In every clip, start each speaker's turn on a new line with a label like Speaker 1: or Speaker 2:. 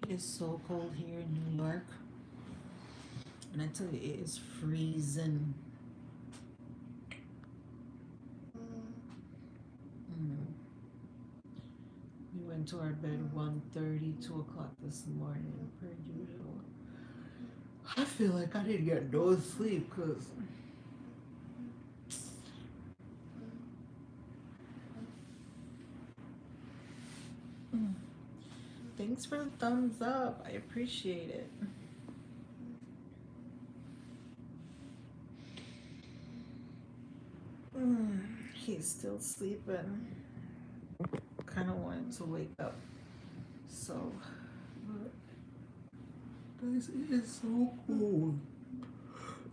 Speaker 1: It is so cold here in New York, and I tell you, it is freezing. Mm. We went to our bed 1:30, 2 o'clock this morning, per usual. I feel like I didn't get no sleep because thanks for the thumbs up. I appreciate it. He's still sleeping. Kind of wanted to wake up. So, but guys, it is so cold.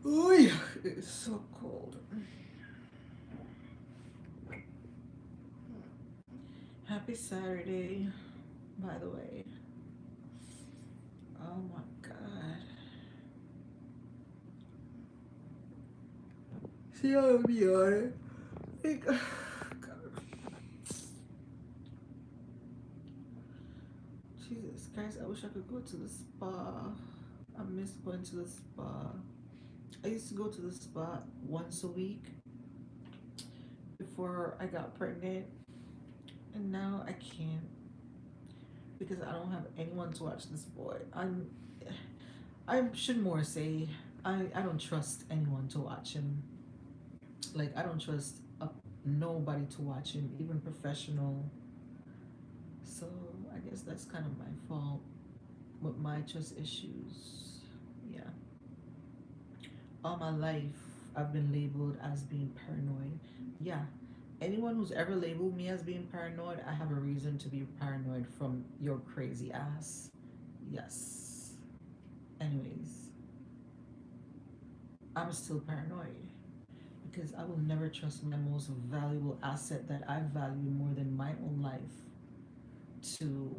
Speaker 1: Oh yeah, it's so cold. Happy Saturday, by the way. Oh my god. See how I'm yawning? Like, Jesus Christ, I wish I could go to the spa. I miss going to the spa. I used to go to the spa once a week before I got pregnant, and now I can't because I don't have anyone to watch this boy. I should more say I don't trust anyone to watch him. Like I don't trust nobody to watch him, even professional. So I guess that's kind of my fault with my trust issues. Yeah. All my life, I've been labeled as being paranoid. Yeah. Anyone who's ever labeled me as being paranoid, I have a reason to be paranoid from your crazy ass. Yes. Anyways, I'm still paranoid because I will never trust my most valuable asset that I value more than my own life to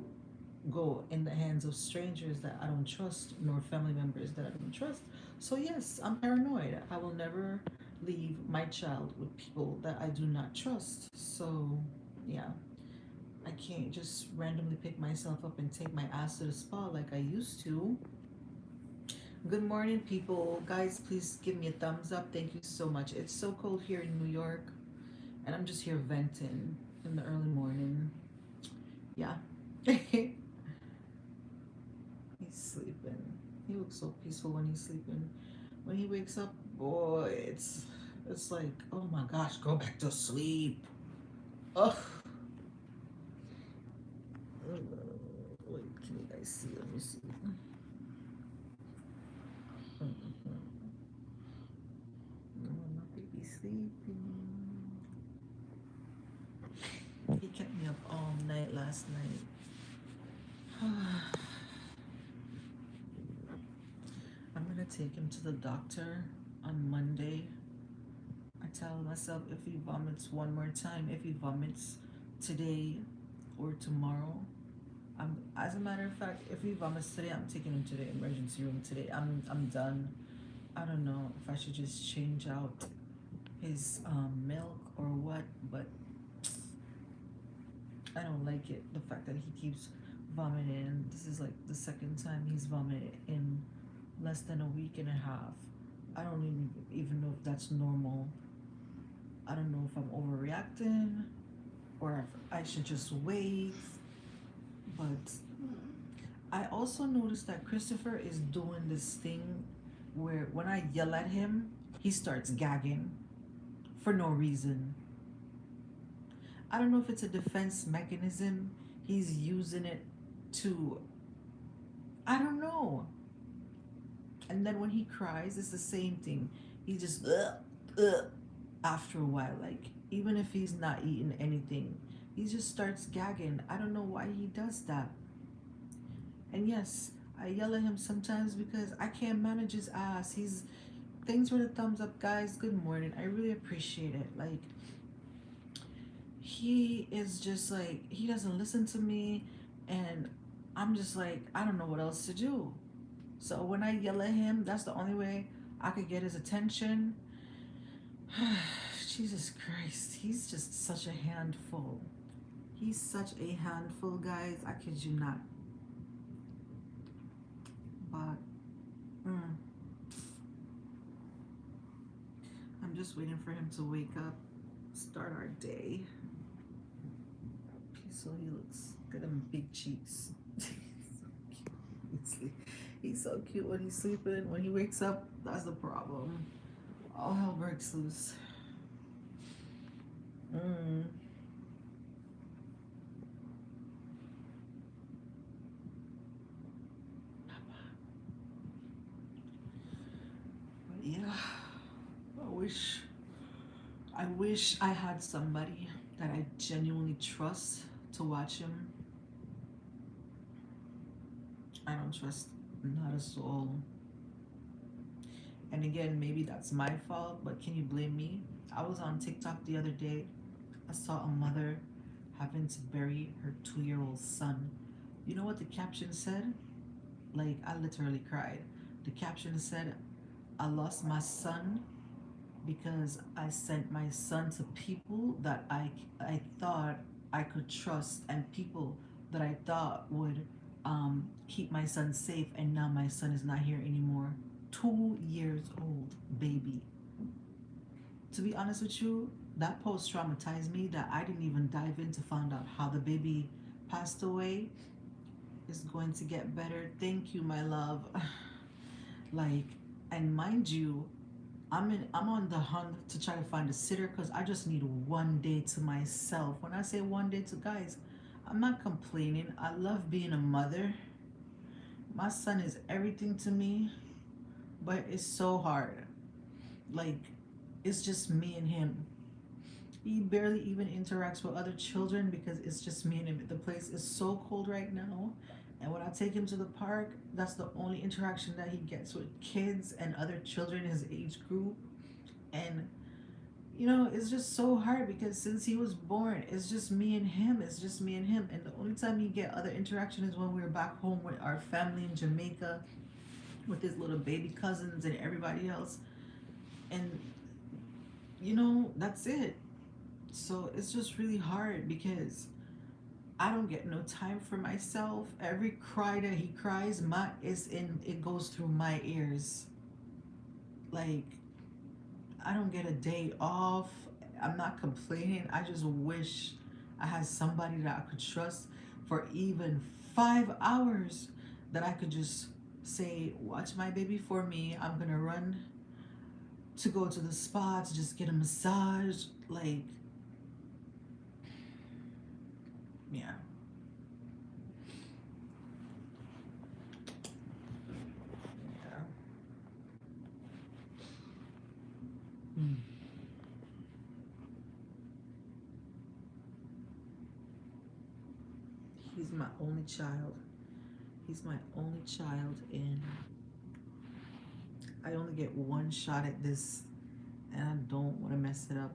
Speaker 1: go in the hands of strangers that I don't trust, nor family members that I don't trust. So, yes, I'm paranoid. I will never leave my child with people that I do not trust. So, yeah, I can't just randomly pick myself up and take my ass to the spa like I used to. Good morning, people. Guys, please give me a thumbs up. Thank you so much. It's so cold here in New York, and I'm just here venting in the early morning. Yeah. He's sleeping. He looks so peaceful when he's sleeping. When he wakes up, boy, it's like, oh my gosh, go back to sleep. Ugh. Wait, can you guys see? Let me see. No, my baby sleeping. He kept me up all night last night. I'm gonna take him to the doctor on Monday. I tell myself if he vomits one more time, if he vomits today or tomorrow, as a matter of fact, if he vomits today, I'm taking him to the emergency room today. I'm done. I don't know if I should just change out his milk or what, but I don't like it. The fact that he keeps vomiting. This is like the second time he's vomited in less than a week and a half. I don't even know if that's normal. I don't know if I'm overreacting or if I should just wait. But I also noticed that Christopher is doing this thing where when I yell at him, he starts gagging for no reason. I don't know if it's a defense mechanism. He's using it to, I don't know. And then when he cries, it's the same thing. He just, after a while, like, even if he's not eating anything, He just starts gagging. I don't know why he does that. And yes, I yell at him sometimes because I can't manage his ass. He's Thanks for the thumbs up, guys. Good morning. I really appreciate it. Like, he is just like, he doesn't listen to me, and I'm just like, I don't know what else to do. So when I yell at him, that's the only way I could get his attention. Jesus Christ, he's just such a handful. He's such a handful, guys. I kid you not. But I'm just waiting for him to wake up, start our day. So he looks, look at them big cheeks. He's so cute when he's sleeping. When he wakes up, that's the problem. All hell breaks loose. But yeah, I wish I had somebody that I genuinely trust to watch him. I don't trust not a soul. And again, maybe that's my fault, but can you blame me? I was on TikTok the other day. I saw a mother having to bury her 2-year-old son. You know what the caption said? Like, I literally cried. The caption said, I lost my son because I sent my son to people that I thought I could trust, and people that I thought would keep my son safe, and now my son is not here anymore. 2 years old baby. To be honest with you, that post traumatized me that I didn't even dive in to find out how the baby passed away. Is going to get better. Thank you, my love. Like, and mind you, I'm on the hunt to try to find a sitter because I just need 1 day to myself. When I say 1 day to guys, I'm not complaining. I love being a mother. My son is everything to me, but it's so hard. Like, it's just me and him. He barely even interacts with other children because it's just me and him. The place is so cold right now. And when I take him to the park, that's the only interaction that he gets with kids and other children in his age group. And, it's just so hard because since he was born, it's just me and him. It's just me and him. And the only time you get other interaction is when we're back home with our family in Jamaica, with his little baby cousins and everybody else. And, that's it. So it's just really hard because I don't get no time for myself. Every cry that he cries, it goes through my ears. Like, I don't get a day off. I'm not complaining. I just wish I had somebody that I could trust for even 5 hours, that I could just say, watch my baby for me. I'm gonna run to go to the spa to just get a massage. Like, yeah. Yeah. Mm. He's my only child. He's my only child, and I only get one shot at this, and I don't want to mess it up.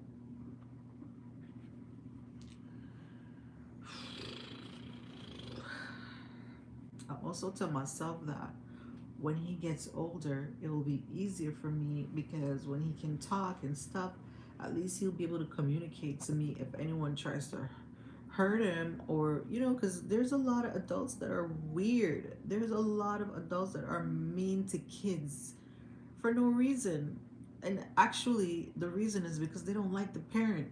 Speaker 1: I also tell myself that when he gets older, it will be easier for me because when he can talk and stuff, at least he'll be able to communicate to me if anyone tries to hurt him, or because there's a lot of adults that are weird. There's a lot of adults that are mean to kids for no reason. And actually, the reason is because they don't like the parent.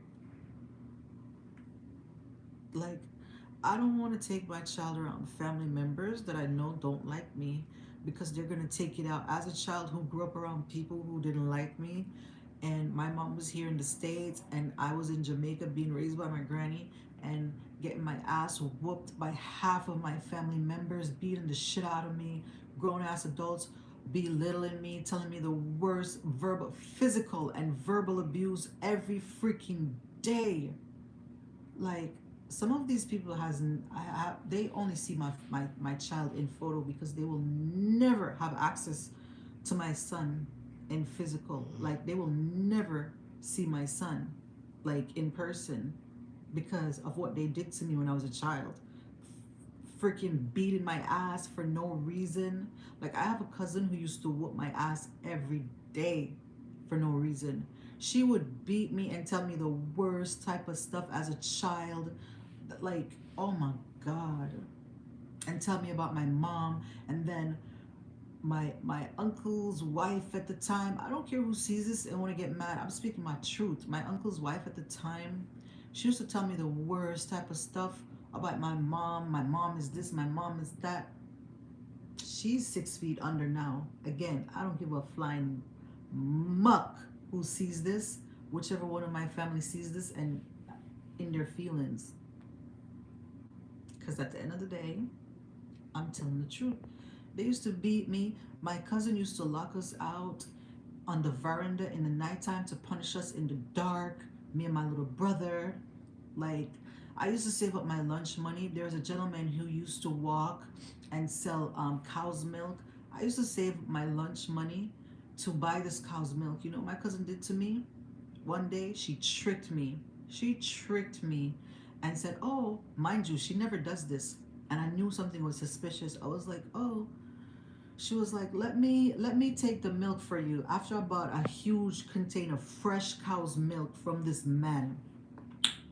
Speaker 1: Like, I don't want to take my child around family members that I know don't like me, because they're going to take it out. As a child who grew up around people who didn't like me, and my mom was here in the States, and I was in Jamaica being raised by my granny, and getting my ass whooped by half of my family members, beating the shit out of me, grown ass adults belittling me, telling me the worst physical and verbal abuse every freaking day. Like,
Speaker 2: some of these people they only see my child in photo because they will never have access to my son in physical. Like they will never see my son like in person because of what they did to me when I was a child. Freaking beating my ass for no reason. Like I have a cousin who used to whoop my ass every day for no reason. She would beat me and tell me the worst type of stuff as a child. Like, oh my God. And tell me about my mom. And then my uncle's wife at the time. I don't care who sees this and want to get mad. I'm speaking my truth. My uncle's wife at the time, she used to tell me the worst type of stuff about my mom. My mom is this, my mom is that. She's 6 feet under now. Again, I don't give a flying muck who sees this, whichever one of my family sees this and in their feelings. Because at the end of the day, I'm telling the truth. They used to beat me. My cousin used to lock us out on the veranda in the nighttime to punish us in the dark. Me and my little brother. Like, I used to save up my lunch money. There was a gentleman who used to walk and sell cow's milk. I used to save my lunch money to buy this cow's milk. You know what my cousin did to me? One day, she tricked me. She tricked me and said, oh, mind you, she never does this. And I knew something was suspicious. I was like, oh, she was like, let me take the milk for you. After I bought a huge container of fresh cow's milk from this man.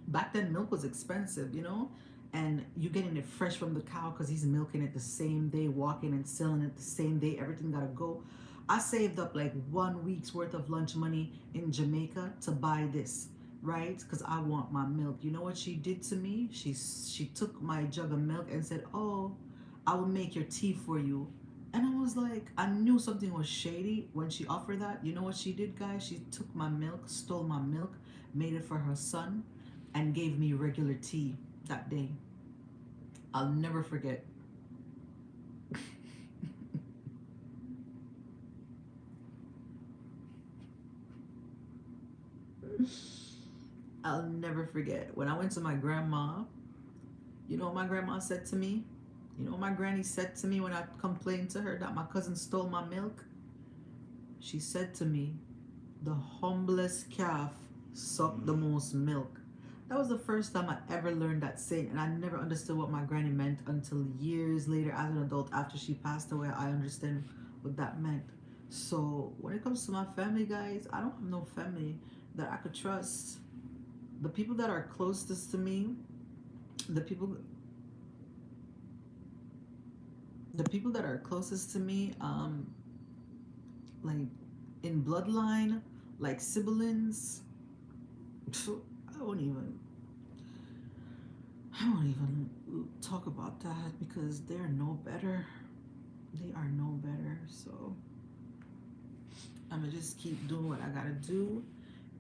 Speaker 2: Back then milk was expensive, you know? And you getting it fresh from the cow because he's milking it the same day, walking and selling it the same day. Everything gotta go. I saved up like 1 week's worth of lunch money in Jamaica to buy this, right? Because I want my milk. You know what she did to me? She took my jug of milk and said, oh, I will make your tea for you. And I was like, I knew something was shady when she offered that. You know what she did, guys? She took my milk, stole my milk, made it for her son, and gave me regular tea that day. I'll never forget. I'll never forget. When I went to my grandma, you know what my grandma said to me? You know what my granny said to me when I complained to her that my cousin stole my milk? She said to me, the humblest calf sucked the most milk. That was the first time I ever learned that saying, and I never understood what my granny meant until years later as an adult after she passed away. I understand what that meant. So when it comes to my family, guys, I don't have no family that I could trust. The people that are closest to me, the people the people that are closest to me, like in bloodline, like siblings, I won't even I won't even talk about that because they're no better. They are no better. So I'm gonna just keep doing what I gotta do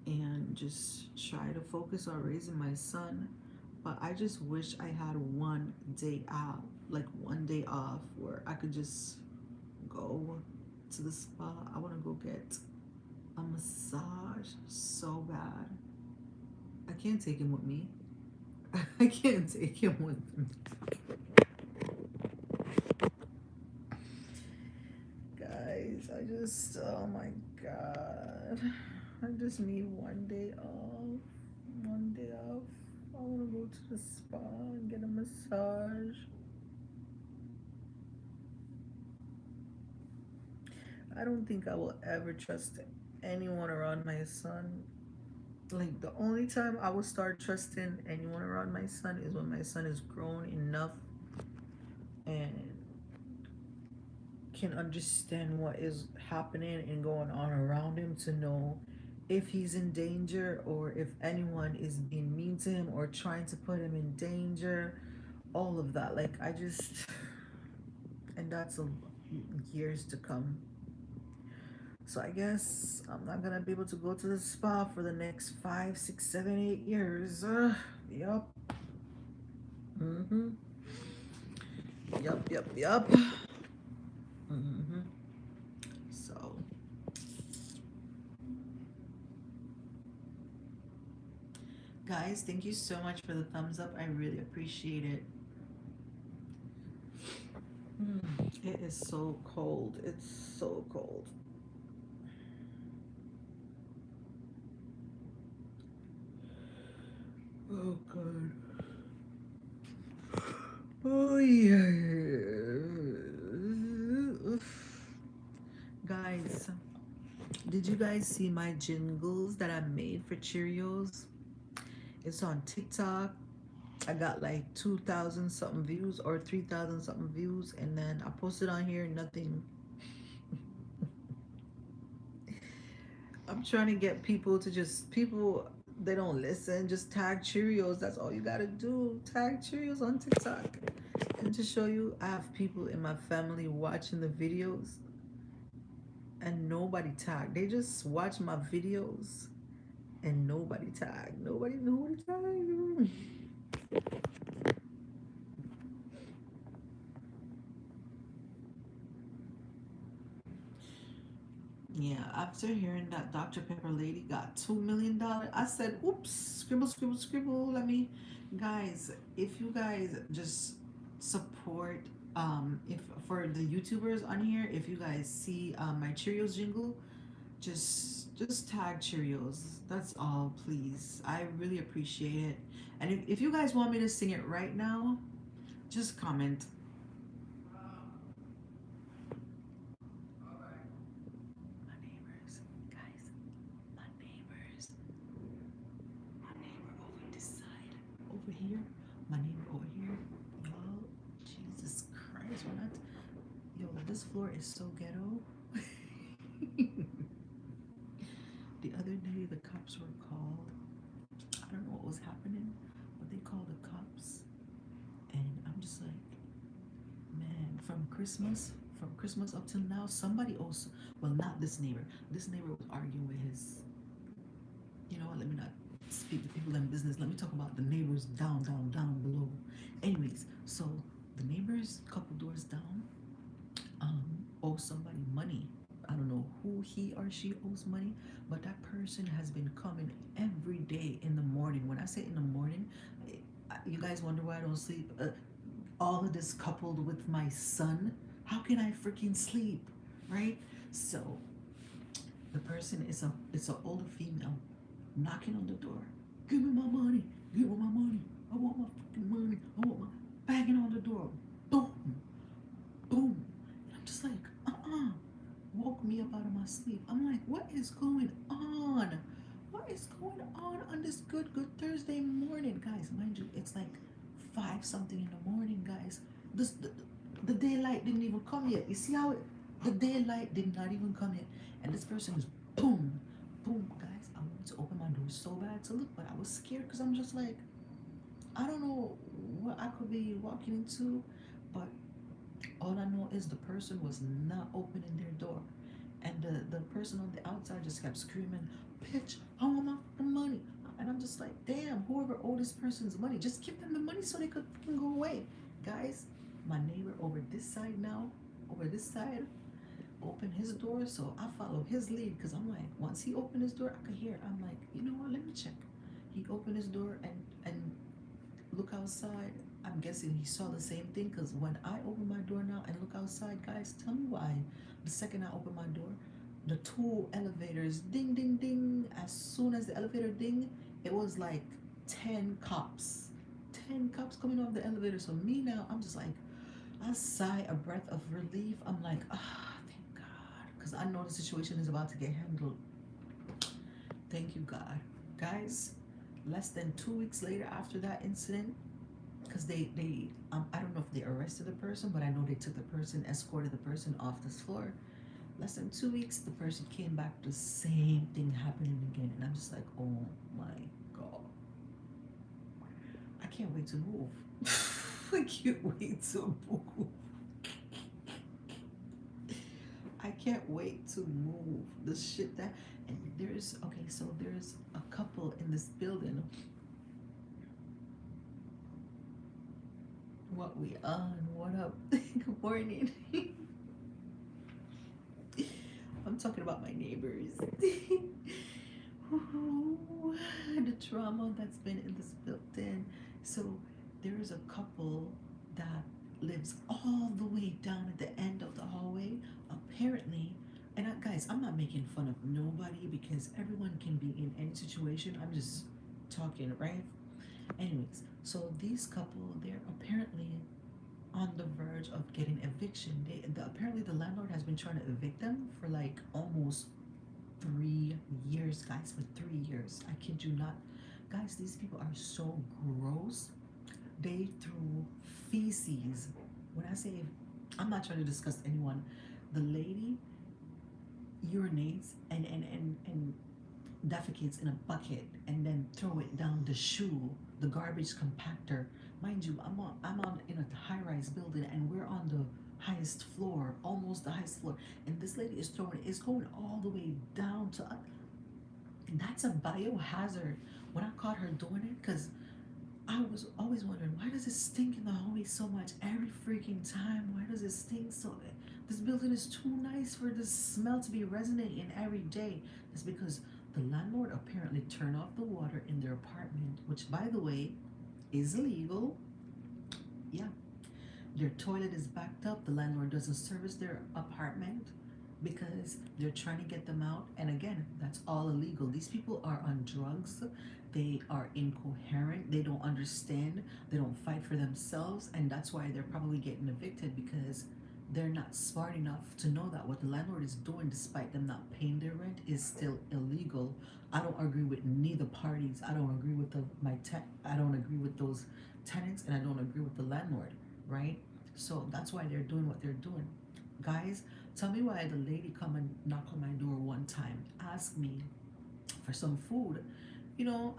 Speaker 2: and just try to focus on raising my son. But I just wish I had one day out, like one day off, where I could just go to the spa. I wanna go get a massage so bad. I can't take him with me. I can't take him with me. Guys, oh my God. I just need one day off. One day off. I want to go to the spa and get a massage. I don't think I will ever trust anyone around my son. Like, the only time I will start trusting anyone around my son is when my son is grown enough and can understand what is happening and going on around him to know if he's in danger or if anyone is being mean to him or trying to put him in danger. All of that. Like, I just, and that's years to come. So I guess I'm not gonna be able to go to the spa for the next 5, 6, 7, 8 years. Yup. Mm-hmm. Yup, yup, yup. Mm-hmm. So Guys, thank you so much for the thumbs up. I really appreciate it. It is so cold. It's so cold. Oh god. Oh yeah. Guys, did you guys see my jingles that I made for Cheerios? It's on TikTok. I got like 2,000 something views or 3,000 something views, and then I posted on here nothing. I'm trying to get people to just people they don't listen, just tag Cheerios. That's all you gotta do. Tag Cheerios on TikTok. And to show you, I have people in my family watching the videos and nobody tagged. They just watch my videos and nobody tagged. Nobody tagged. Yeah, after hearing that Dr. Pepper lady got $2 million, I said, oops, scribble, scribble, scribble. Let me, guys, if you guys just support, if for the YouTubers on here, if you guys see my Cheerios jingle, just tag Cheerios. That's all, please. I really appreciate it. And if you guys want me to sing it right now, just comment. My neighbors, guys, my neighbors. My neighbor over this side, over here, my neighbor over here, y'all, Jesus Christ, we're not, yo, this floor is so ghetto. The other day, the cops were called. I don't know what was happening, but they called the cops, and I'm just like, man, from Christmas up till now, somebody also, well, not this neighbor. This neighbor was arguing with his, you know what, let me not speak to people in business. Let me talk about the neighbors down below. Anyways, so the neighbors a couple doors down owe somebody money. I don't know who he or she owes money, but that person has been coming every day in the morning. When I say in the morning, you guys wonder why I don't sleep. All of this coupled with my son, how can I freaking sleep, right? So the person is it's an older female knocking on the door. Give me my money. Give me my money. I want my fucking money. I want my banging on the door. Boom. Boom. And I'm just like, woke me up out of my sleep. I'm like, what is going on? What is going on this good Thursday morning? Guys, mind you, it's like 5 something in the morning, guys. The daylight didn't even come yet. You see how the daylight did not even come yet. And this person is boom, boom, guys. I wanted to open my door so bad to look, but I was scared because I'm just like, I don't know what I could be walking into, but all I know is the person was not opening their door. And the person on the outside just kept screaming, bitch, I want my fucking money. And I'm just like, damn, whoever owed this person's money, just give them the money so they could fucking go away. Guys, my neighbor over this side now, over this side, opened his door, so I follow his lead because I'm like, once he opened his door, I could hear it. I'm like, you know what, let me check. He opened his door and look outside. I'm guessing he saw the same thing because when I open my door now and look outside, guys, tell me why. The second I open my door, the 2 elevators ding ding ding. As soon as the elevator ding, it was like 10 cops. 10 cops coming off the elevator. So me now, I'm just like, I sigh a breath of relief. I'm like, thank God. Because I know the situation is about to get handled. Thank you, God. Guys, less than 2 weeks later after that incident, because they I don't know if they arrested the person, but I know they took the person, escorted the person off this floor. Less than 2 weeks, the person came back, the same thing happening again, and I'm just like, oh my God, I can't wait to move. I can't wait to move. I can't wait to move. The shit that, and there's, okay, so there's a couple in this building. What we on? What up? Good morning. I'm talking about my neighbors.
Speaker 1: Ooh, the trauma that's been in this building. So there is a couple that lives all the way down at the end of the hallway. Apparently, and guys, I'm not making fun of nobody because everyone can be in any situation. I'm just talking, right? Anyways, so these couple, they're apparently on the verge of getting eviction. Apparently the landlord has been trying to evict them for like almost 3 years, guys. For 3 years, I kid you not, guys. These people are so gross. They threw feces. When I say, I'm not trying to discuss anyone. The lady urinates and defecates in a bucket and then throw it down the shoe, the garbage compactor. Mind you, I'm on in a high-rise building and we're on the highest floor, almost the highest floor, and this lady is throwing it's going all the way down to that's a biohazard. When I caught her doing it, because I was always wondering, why does it stink in the hallway so much every freaking time? Why does it stink so? This building is too nice for this smell to be resonant in every day. It's because the landlord apparently turned off the water in their apartment, which, by the way, is illegal. Yeah, their toilet is backed up. The landlord doesn't service their apartment because they're trying to get them out. And again, that's all illegal. These people are on drugs. They are incoherent. They don't understand. They don't fight for themselves. And that's why they're probably getting evicted because they're not smart enough to know that what the landlord is doing, despite them not paying their rent, is still illegal. I don't agree with neither parties. I don't agree with I don't agree with those tenants, and I don't agree with the landlord, right? So that's why they're doing what they're doing. Guys, tell me why the lady come and knock on my door one time, ask me for some food.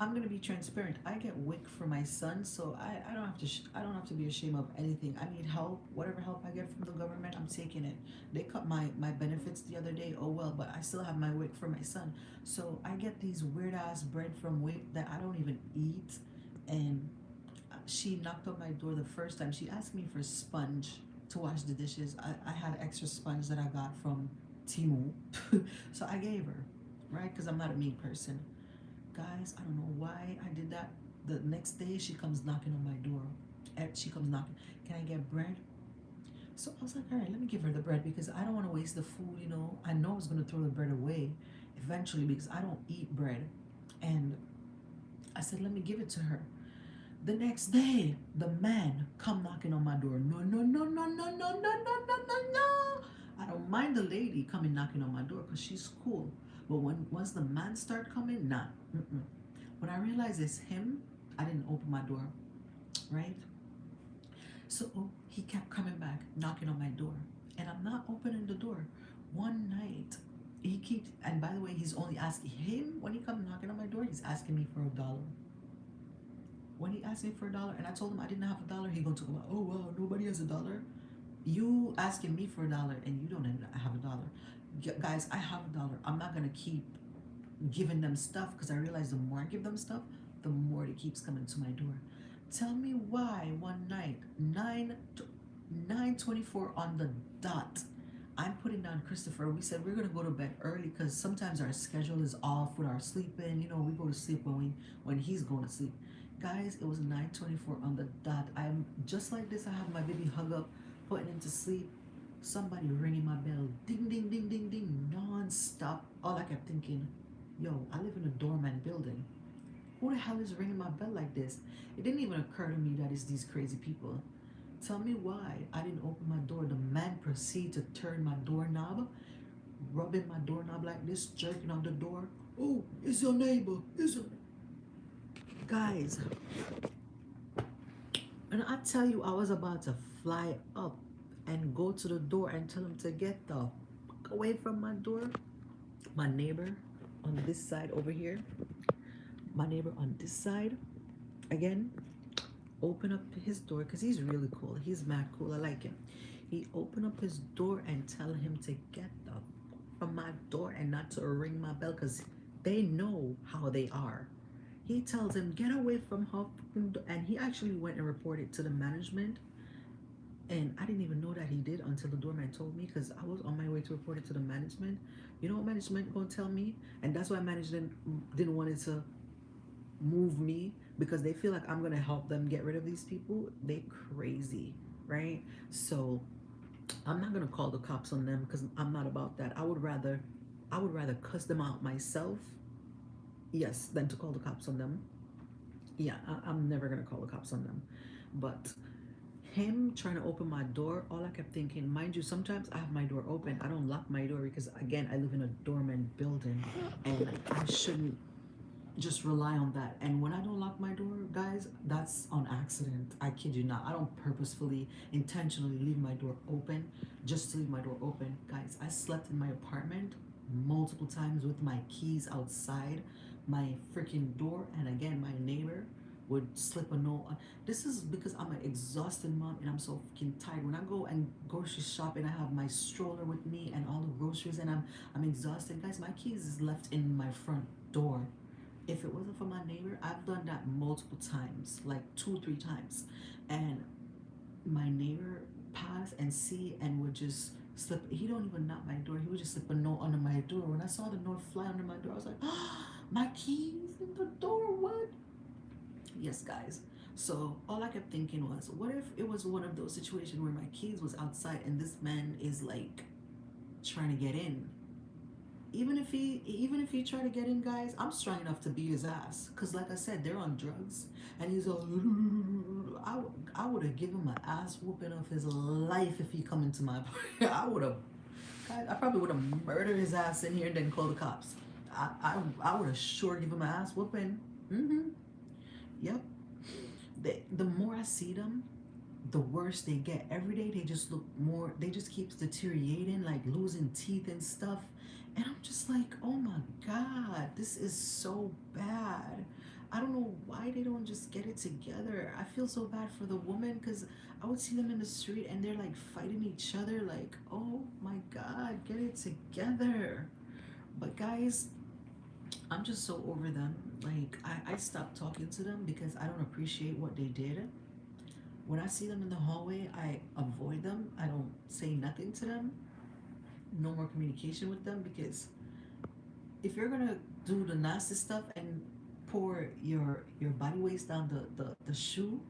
Speaker 1: I'm gonna be transparent. I get WIC for my son, so I don't have to I don't have to be ashamed of anything. I need help. Whatever help I get from the government, I'm taking it. They cut my benefits the other day. Oh well, but I still have my WIC for my son. So I get these weird ass bread from WIC that I don't even eat. And she knocked on my door the first time. She asked me for sponge to wash the dishes. I had extra sponge that I got from Timu, so I gave her, right? Because I'm not a mean person. Guys, I don't know why I did that. The next day, she comes knocking on my door. She comes knocking. Can I get bread? So I was like, all right, let me give her the bread because I don't want to waste the food. I know I was going to throw the bread away eventually because I don't eat bread. And I said, let me give it to her. The next day, the man come knocking on my door. No, no, no, no, no, no, no, no, no, no, no. I don't mind the lady coming knocking on my door because she's cool. But once the man start coming, nah. Mm-mm. When I realize it's him, I didn't open my door, right? So he kept coming back, knocking on my door, and I'm not opening the door. One night, he keeps, and by the way, he's only asking him when he comes knocking on my door. He's asking me for $1. When he asked me for $1, and I told him I didn't have $1, he gonna talk about, oh wow, nobody has $1. You asking me for $1 and you don't even have $1. Guys, I have $1. I'm not gonna keep giving them stuff because I realize the more I give them stuff, the more it keeps coming to my door. Tell me why one night, 9:24 on the dot, I'm putting down Christopher. We said we're gonna go to bed early because sometimes our schedule is off with our sleeping. We go to sleep when he's going to sleep. Guys, it was 9:24 on the dot. I'm just like this. I have my baby hug up, putting him to sleep. Somebody ringing my bell, ding, ding, ding, ding, ding, non-stop. All I kept thinking, yo, I live in a doorman building. Who the hell is ringing my bell like this? It didn't even occur to me that it's these crazy people. Tell me why I didn't open my door. The man proceeded to turn my doorknob, rubbing my doorknob like this, jerking on the door. Oh, it's your neighbor. Guys, and I tell you, I was about to fly up and go to the door and tell him to get the fuck away from my door. My neighbor on this side over here, my neighbor on this side, again, open up his door because he's really cool. He's mad cool. I like him. He opened up his door and tell him to get the from my door and not to ring my bell because they know how they are. He tells him, get away from her, and he actually went and reported to the management.
Speaker 2: And I didn't even know that he did until the doorman told me because I was on my way to report it to the management. You know what management gonna tell me? And that's why management didn't want it to move me because they feel like I'm gonna help them get rid of these people. They crazy, right? So I'm not gonna call the cops on them because I'm not about that. I would rather cuss them out myself, yes, than to call the cops on them. Yeah, I'm never gonna call the cops on them. But him trying to open my door, all I kept thinking, mind you, sometimes I have my door open. I don't lock my door because again, I live in a dormant building and I shouldn't just rely on that. And when I don't lock my door, guys, that's on accident. I kid you not. I don't purposefully, intentionally leave my door open just to leave my door open. Guys, I slept in my apartment multiple times with my keys outside my freaking door. And again, my neighbor would slip a note. This is because I'm an exhausted mom and I'm so freaking tired. When I go and grocery shop and I have my stroller with me and all the groceries and I'm exhausted, guys, my keys is left in my front door. If it wasn't for my neighbor, I've done that multiple times, like 2 3 times, and my neighbor pass and see and would just slip. He don't even knock my door. He would just slip a note under my door. When I saw the note fly under my door, I was like, oh, my keys in the door. What? Yes, guys. So all I kept thinking was, what if it was one of those situations where my keys was outside and this man is like trying to get in? Even if he tried to get in, guys, I'm strong enough to beat his ass. Cause like I said, they're on drugs, and he's all. I would have given him an ass whooping of his life if he come into my. I would have. I probably would have murdered his ass in here and then call the cops. I would have sure give him an ass whooping. Yep. The more I see them, the worse they get. Every day they just look more. They just keeps deteriorating, like losing teeth and stuff. And I'm just like, oh my God, this is so bad. I don't know why they don't just get it together. I feel so bad for the woman because I would see them in the street and they're like fighting each other, like, oh my God, get it together. But guys, I'm just so over them. Like, I stopped talking to them because I don't appreciate what they did. When I see them in the hallway, I avoid them. I don't say nothing to them. No more communication with them because if you're gonna do the nasty stuff and pour your body waste down the shoe,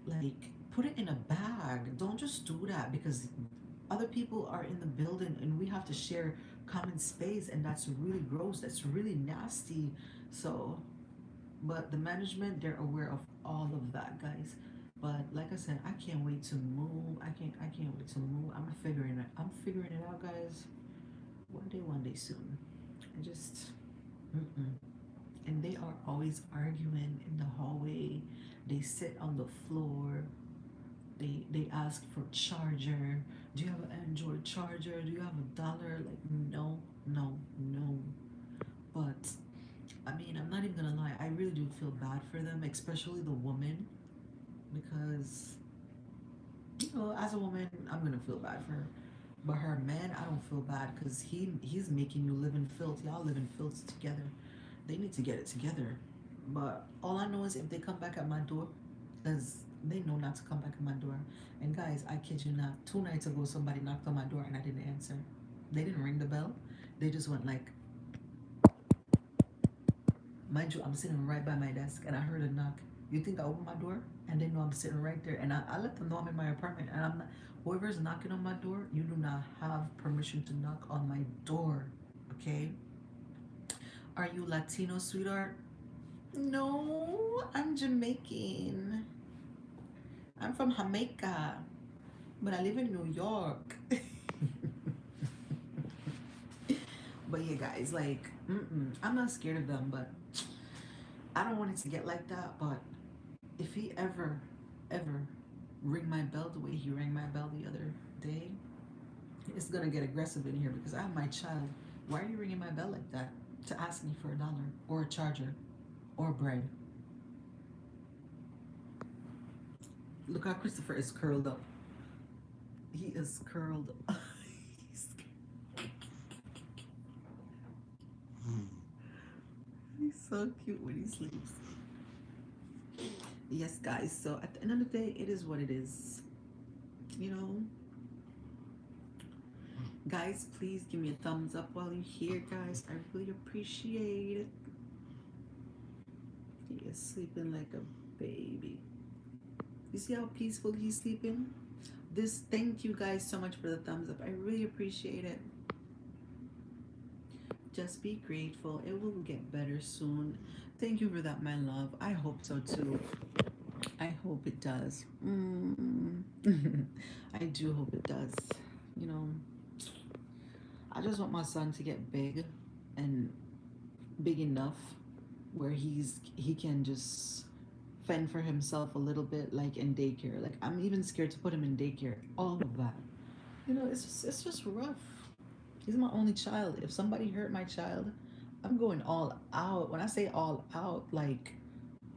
Speaker 2: like put it in a bag. Don't just do that because other people are in the building and we have to share common space and that's really gross. That's really nasty. So, but the management, they're aware of all of that, guys. But like I said, I can't wait to move. I can't wait to move. I'm figuring it out, guys. One day soon. I just mm-mm. And they are always arguing in the hallway. They sit on the floor. They ask for charger. Do you have an Android charger? Do you have $1? Like no, no, no. But I mean, I'm not even gonna lie. I really do feel bad for them, especially the woman, because as a woman, I'm gonna feel bad for her. But her man, I don't feel bad because he's making you live in filth. Y'all live in filth together. They need to get it together. But all I know is if they come back at my door, as they know not to come back at my door. And guys, I kid you not, 2 nights ago somebody knocked on my door and I didn't answer. They didn't ring the bell. They just went like, mind you, I'm sitting right by my desk and I heard a knock. You think I opened my door? And they know I'm sitting right there. And I let them know I'm in my apartment and I'm not, whoever's knocking on my door, you do not have permission to knock on my door. Okay? Are you Latino, sweetheart? No, I'm Jamaican. I'm from Jamaica, but I live in New York. But yeah, guys, like, I'm not scared of them, but I don't want it to get like that. But if he ever ring my bell the way he rang my bell the other day, it's gonna get aggressive in here because I have my child. Why are you ringing my bell like that? To ask me for $1 or a charger or bread. Look how Christopher is curled up. He is curled up. He's so cute when he sleeps. Yes, guys. So at the end of the day, it is what it is. You know, guys, please give me a thumbs up while you're here, guys. I really appreciate it. He is sleeping like a baby. You see how peaceful he's sleeping? This, thank you guys so much for the thumbs up. I really appreciate it. Just be grateful. It will get better soon. Thank you for that, my love. I hope so too. I hope it does. I do hope it does. You know, I just want my son to get big and big enough where he can just fend for himself a little bit, like in daycare. Like I'm even scared to put him in daycare. All of that. You know, it's just rough. He's my only child. If somebody hurt my child, I'm going all out. When I say all out, like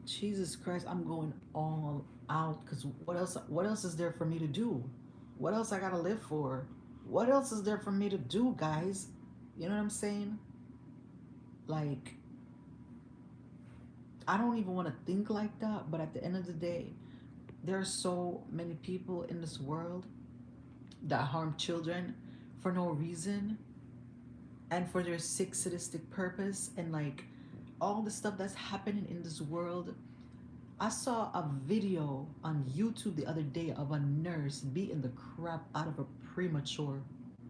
Speaker 2: Jesus Christ, I'm going all out. Cause what else is there for me to do? What else I gotta live for? What else is there for me to do, guys? You know what I'm saying? Like, I don't even want to think like that, but at the end of the day, there are so many people in this world that harm children for no reason and for their sick sadistic purpose, and like all the stuff that's happening in this world. I saw a video on YouTube the other day of a nurse beating the crap out of a premature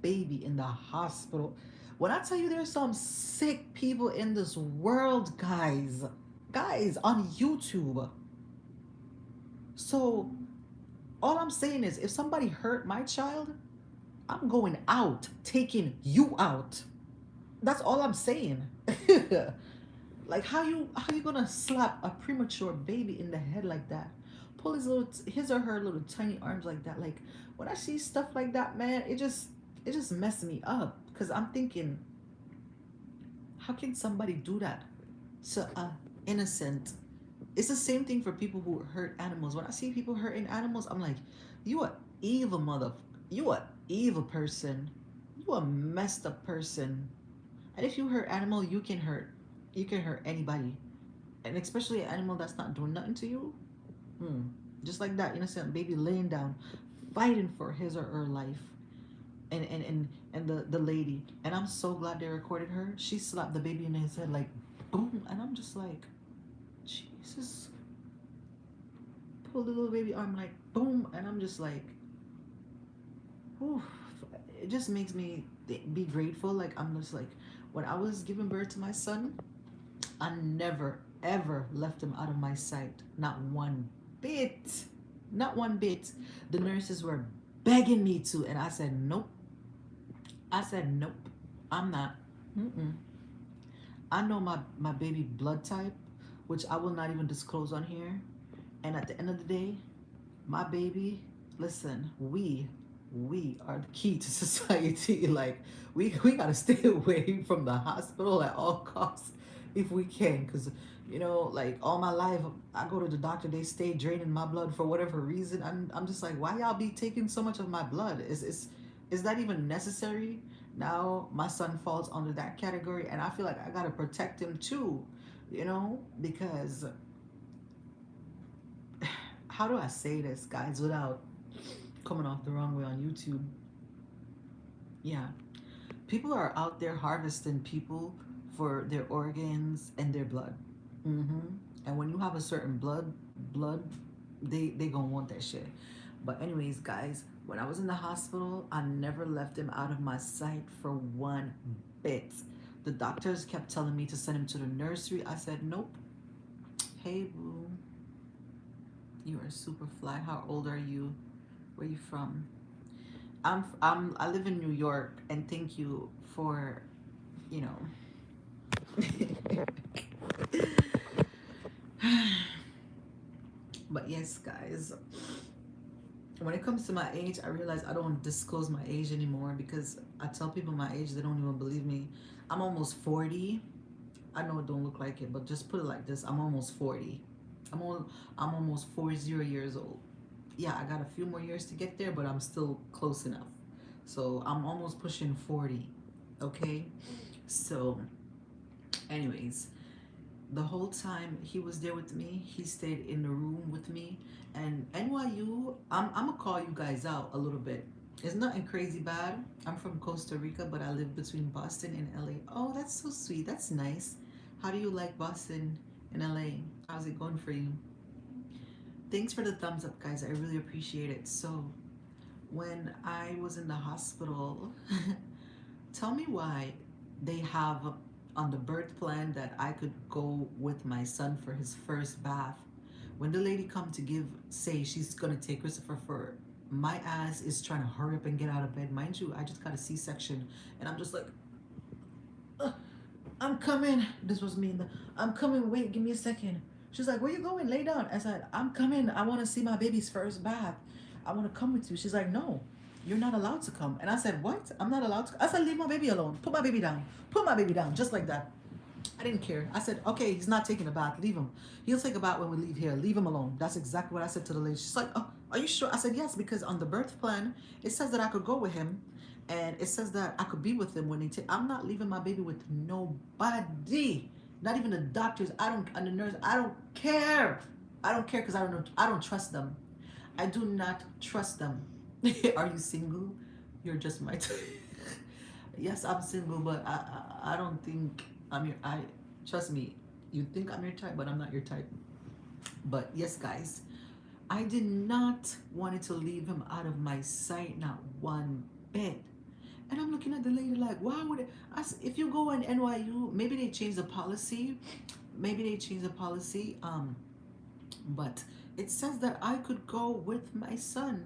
Speaker 2: baby in the hospital. When I tell you there's some sick people in this world, guys, on YouTube. So all I'm saying is if somebody hurt my child, I'm going out, taking you out. That's all I'm saying. Like how you gonna slap a premature baby in the head like that? Pull his or her little tiny arms like that. Like when I see stuff like that, man, it just messes me up. Cause I'm thinking, how can somebody do that to a innocent? It's the same thing for people who hurt animals. When I see people hurting animals, I'm like, you a evil mother, you a evil person, you a messed up person. And if you hurt animal, you can hurt anybody, and especially an animal that's not doing nothing to you. Hmm. Just like that innocent baby laying down, fighting for his or her life, and the lady. And I'm so glad they recorded her. She slapped the baby in his head like, boom, and I'm just like, Jesus. Pull the little baby arm like, boom, and I'm just like, whew. It just makes me be grateful. Like I'm just like, when I was giving birth to my son, I never ever left him out of my sight. Not one bit. Not one bit. The nurses were begging me to, and I said nope. I said nope. I'm not. Mm-mm. I know my baby blood type, which I will not even disclose on here. And at the end of the day, my baby, listen, we are the key to society. Like we gotta stay away from the hospital at all costs if we can, because like all my life I go to the doctor, they stay draining my blood for whatever reason. I'm just like, why y'all be taking so much of my blood? Is that even necessary? Now my son falls under that category, and I feel like I gotta protect him too, because how do I say this, guys, without coming off the wrong way on YouTube? Yeah, people are out there harvesting people for their organs and their blood. hmm And when you have a certain blood, they gonna want that shit. But anyways, guys, when I was in the hospital, I never left him out of my sight for one bit. The doctors kept telling me to send him to the nursery. I said nope. Hey boo, you are super fly. How old are you? Where you from? I live in New York, and thank you for, you know. But yes, guys, when it comes to my age, I realize I don't disclose my age anymore, because I tell people my age, they don't even believe me. I'm almost 40. I know it don't look like it, but just put it like this: I'm almost 40. I'm almost 40 years old. Yeah, I got a few more years to get there, but I'm still close enough. So I'm almost pushing 40. Okay, so anyways, The whole time he was there with me, he stayed in the room with me. And NYU, I'm gonna call you guys out a little bit. It's nothing crazy bad. I'm from Costa Rica, but I live between Boston and LA. Oh, that's so sweet. That's nice. How do you like Boston and LA? How's it going for you? Thanks for the thumbs up, guys. I really appreciate it. So, when I was in the hospital, tell me why they have on the birth plan that I could go with my son for his first bath. When the lady come to say she's gonna take Christopher for, my ass is trying to hurry up and get out of bed. Mind you, I just got a C-section, and I'm just like, "Ugh, I'm coming." This was me. I'm coming. Wait, give me a second. She's like, "Where you going? Lay down." I said, "I'm coming. I want to see my baby's first bath. I want to come with you." She's like, "No, you're not allowed to come." And I said, "What? I'm not allowed to?" I said, "Leave my baby alone. Put my baby down. Put my baby down." Just like that. I didn't care. I said, "Okay, he's not taking a bath. Leave him. He'll take a bath when we leave here. Leave him alone." That's exactly what I said to the lady. She's like, "Oh, are you sure?" I said, "Yes, because on the birth plan, it says that I could go with him, and it says that I could be with him when he take. I'm not leaving my baby with nobody, not even the doctors. I don't, and the nurse. I don't care. I don't care because I don't know. I don't trust them. I do not trust them." Are you single? You're just my type. Yes, I'm single, but I don't think I'm your. I trust me. You think I'm your type, but I'm not your type. But yes, guys, I did not want to leave him out of my sight, not one bit. And I'm looking at the lady like, why would it? If you go in NYU, maybe they change the policy. Maybe they change the policy. But it says that I could go with my son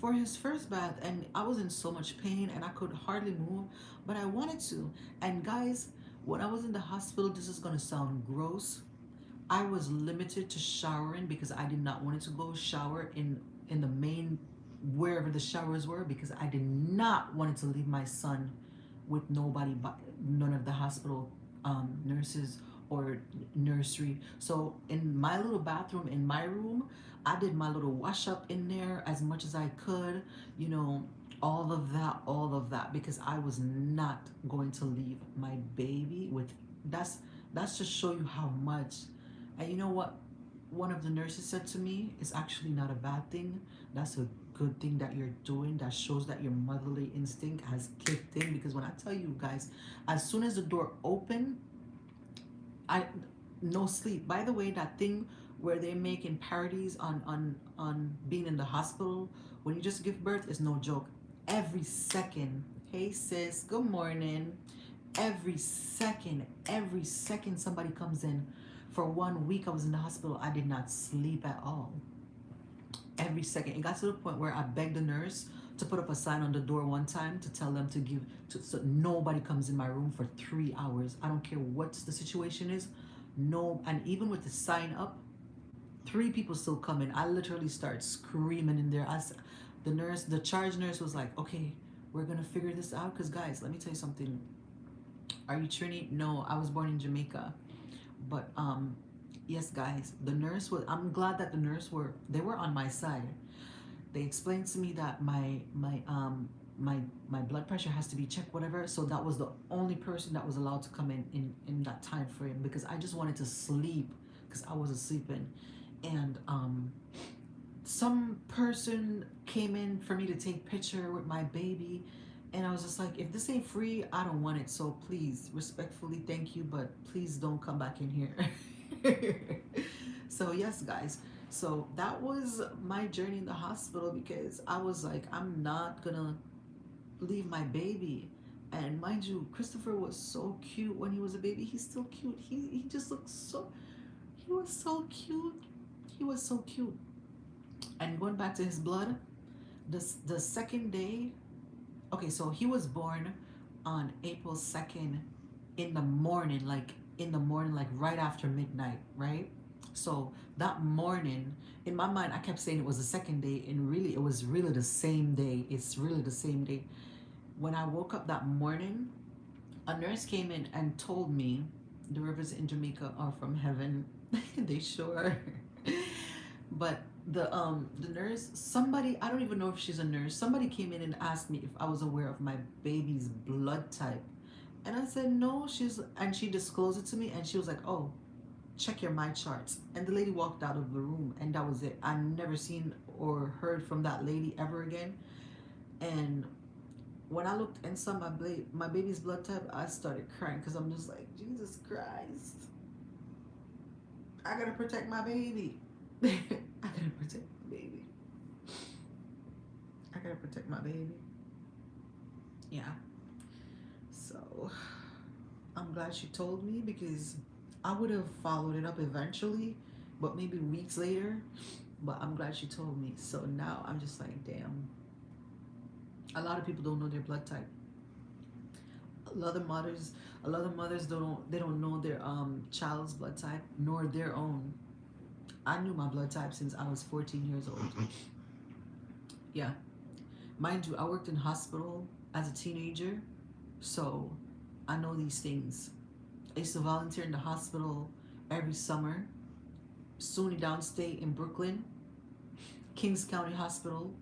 Speaker 2: for his first bath, and I was in so much pain and I could hardly move, but I wanted to. And guys, when I was in the hospital, this is gonna sound gross, I was limited to showering because I did not want to go shower in the main, wherever the showers were, because I did not want to leave my son with nobody, but none of the hospital nurses or nursery. So in my little bathroom in my room, I did my little wash up in there as much as I could, you know, all of that, because I was not going to leave my baby with. That's to show you how much. And you know what? One of the nurses said to me, "It's actually not a bad thing. That's a good thing that you're doing. That shows that your motherly instinct has kicked in." Because when I tell you guys, as soon as the door opened, I no sleep. By the way, that thing where they're making parodies on being in the hospital when you just give birth is no joke. Every second, "Hey sis, good morning." Every second somebody comes in. For 1 week I was in the hospital, I did not sleep at all. Every second. It got to the point where I begged the nurse to put up a sign on the door one time to tell them to so nobody comes in my room for 3 hours. I don't care what the situation is. No, and even with the sign up, 3 people still come in. I literally start screaming in there. The charge nurse was like, "Okay, we're gonna figure this out." Because guys, let me tell you something. Are you Trini? No, I was born in Jamaica. But yes, guys, the nurse was. I'm glad that they were on my side. They explained to me that my blood pressure has to be checked, whatever. So that was the only person that was allowed to come in that time frame, because I just wanted to sleep because I wasn't sleeping. And some person came in for me to take picture with my baby, and I was just like, if this ain't free, I don't want it. So please, respectfully, thank you, but please don't come back in here. So yes, guys, so that was my journey in the hospital, because I was like, I'm not gonna leave my baby. And mind you, Christopher was so cute when he was a baby. He's still cute. He just looks so, he was so cute. He was so cute. And going back to his blood, the second day, okay, so he was born on April 2nd in the morning, like right after midnight, right? So that morning, in my mind, I kept saying it was the second day, and really, it was really the same day. It's really the same day. When I woke up that morning, a nurse came in and told me the rivers in Jamaica are from heaven. They sure are. But the nurse, somebody, I don't even know if she's a nurse, somebody came in and asked me if I was aware of my baby's blood type. And I said no. And she disclosed it to me, and she was like, "Oh, check your my charts. And the lady walked out of the room, and that was it. I never seen or heard from that lady ever again. And when I looked and saw my baby's blood type, I started crying because I'm just like, Jesus Christ, I gotta protect my baby. I gotta protect my baby. I gotta protect my baby. Yeah. So I'm glad she told me because I would have followed it up eventually, but maybe weeks later. But I'm glad she told me. So now I'm just like, damn. A lot of people don't know their blood type. A lot of mothers, a lot of mothers don't know their child's blood type nor their own. I knew my blood type since I was 14 years old. Yeah, mind you, I worked in hospital as a teenager, so I know these things. I used to volunteer in the hospital every summer. SUNY downstate in Brooklyn, Kings County Hospital,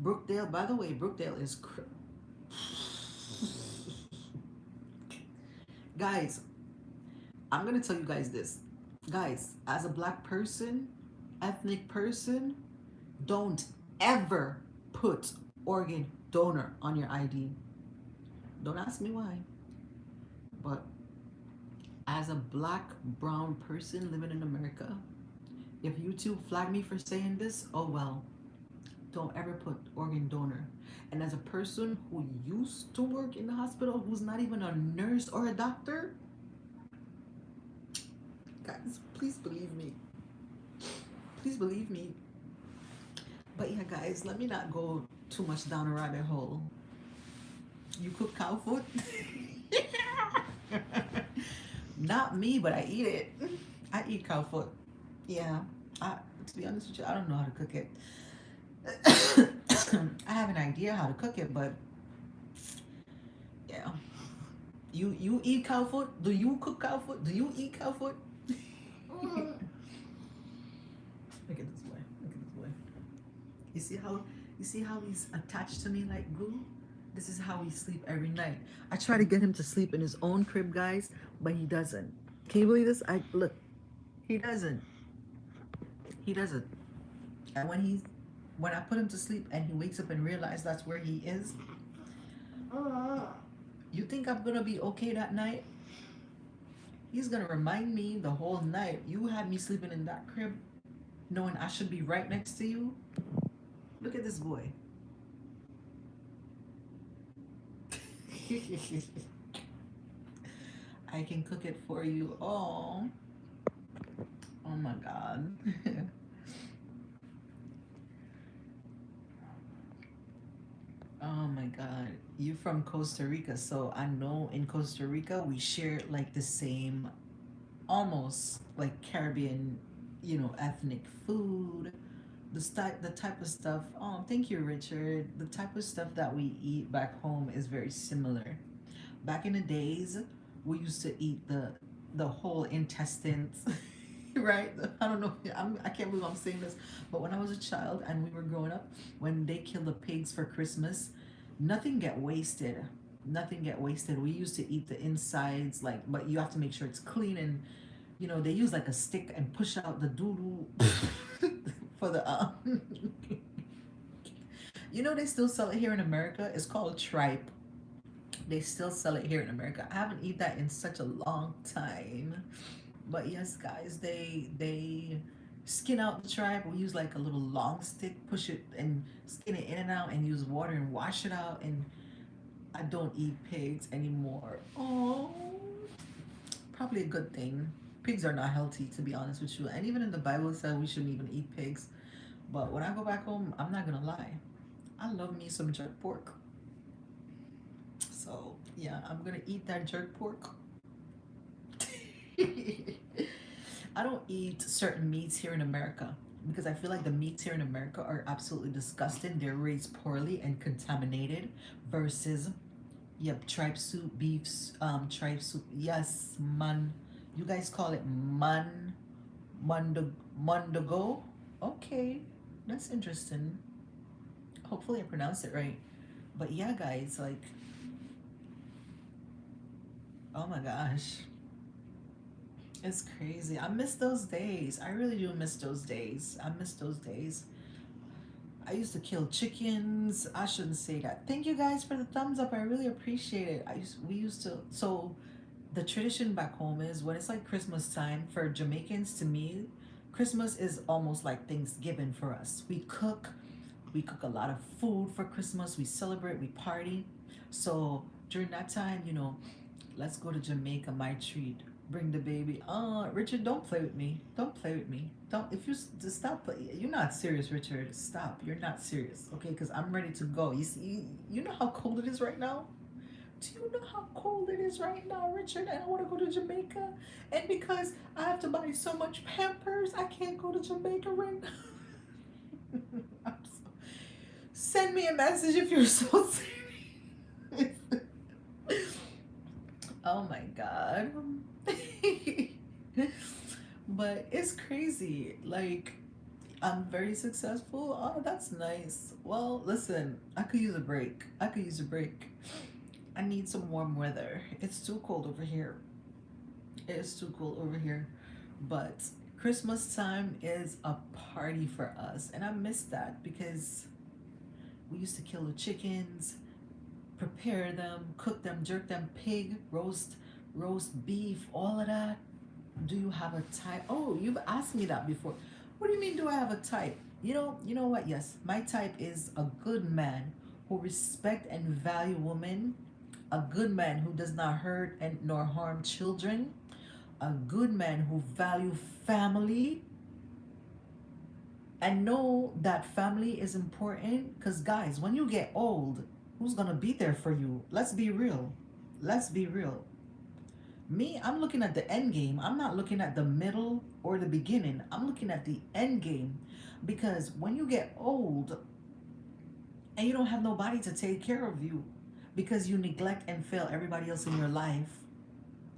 Speaker 2: Brookdale. By the way, Brookdale is guys. I'm gonna tell you guys this, guys. As a black person, ethnic person, don't ever put organ donor on your ID. Don't ask me why, but as a black brown person living in America, if YouTube flag me for saying this, oh well. Don't ever put organ donor. And as a person who used to work in the hospital, who's not even a nurse or a doctor, guys, please believe me. Please believe me. But yeah, guys, let me not go too much down a rabbit hole. You cook cow foot? Not me, but I eat it. I eat cow foot. Yeah. To be honest with you, I don't know how to cook it. I have an idea how to cook it, but yeah. You eat cow foot? Do you cook cow foot? Do you eat cow foot? Look at this way. Look at this way. You see how he's attached to me like glue? This is how he sleep every night. I try to get him to sleep in his own crib, guys, but he doesn't. Can you believe this? Look, he doesn't. He doesn't. And when I put him to sleep and he wakes up and realizes that's where he is, you think I'm gonna be okay that night? He's gonna remind me the whole night, you had me sleeping in that crib knowing I should be right next to you. Look at this boy. I can cook it for you. Oh my God. Oh my God. You're from Costa Rica, so I know in Costa Rica we share like the same, almost like Caribbean, ethnic food. The type of stuff. Oh, thank you, Richard. The type of stuff that we eat back home is very similar. Back in the days, we used to eat the whole intestines. Right? I don't know. I can't believe I'm saying this, but when I was a child and we were growing up, when they kill the pigs for Christmas, nothing get wasted. Nothing get wasted. We used to eat the insides, like, but you have to make sure it's clean, and they use like a stick and push out the doo doo for the they still sell it here in America. It's called tripe. They still sell it here in America. I haven't eaten that in such a long time. But yes, guys, they skin out the tripe. We use like a little long stick, push it and skin it in and out, and use water and wash it out. And I don't eat pigs anymore. Oh, probably a good thing. Pigs are not healthy, to be honest with you. And even in the Bible, it said we shouldn't even eat pigs. But when I go back home, I'm not gonna lie, I love me some jerk pork. So yeah, I'm gonna eat that jerk pork. I don't eat certain meats here in America because I feel like the meats here in America are absolutely disgusting. They're raised poorly and contaminated versus, yep, tripe soup, beefs, tripe soup. Yes, man. You guys call it mandago? Okay, that's interesting. Hopefully I pronounced it right. But yeah, guys, like, oh my gosh.
Speaker 1: It's crazy. I miss those days. I really do miss those days. I miss those days. I used to kill chickens. I shouldn't say that. Thank you guys for the thumbs up. I really appreciate it. We used to so the tradition back home is when it's like Christmas time for Jamaicans, to me, Christmas is almost like Thanksgiving for us. We cook a lot of food for Christmas, we celebrate, we party. So during that time, let's go to Jamaica, my treat. Bring the baby. Richard, don't play with me. Don't play with me. Don't. If you just stop, you're not serious, Richard. Stop. You're not serious, okay? Because I'm ready to go. You see, you know how cold it is right now. Do you know how cold it is right now, Richard? And I want to go to Jamaica, and because I have to buy so much Pampers, I can't go to Jamaica right now. Send me a message if you're so serious. Oh my god. But it's crazy. Like, I'm very successful. Oh, that's nice. Well, listen, I could use a break. I could use a break. I need some warm weather. It's too cold over here. It's too cold over here. But Christmas time is a party for us. And I miss that because we used to kill the chickens, prepare them, cook them, jerk them, pig, roast beef, all of that. Do you have a type? Oh, you've asked me that before. What do you mean, do I have a type? You know what? Yes, my type is a good man who respect and value women, a good man who does not hurt and nor harm children, a good man who value family and know that family is important. Because guys, when you get old, who's gonna be there for you? Let's be real. Let's be real. Me, I'm looking at the end game. I'm not looking at the middle or the beginning. I'm looking at the end game. Because when you get old and you don't have nobody to take care of you because you neglect and fail everybody else in your life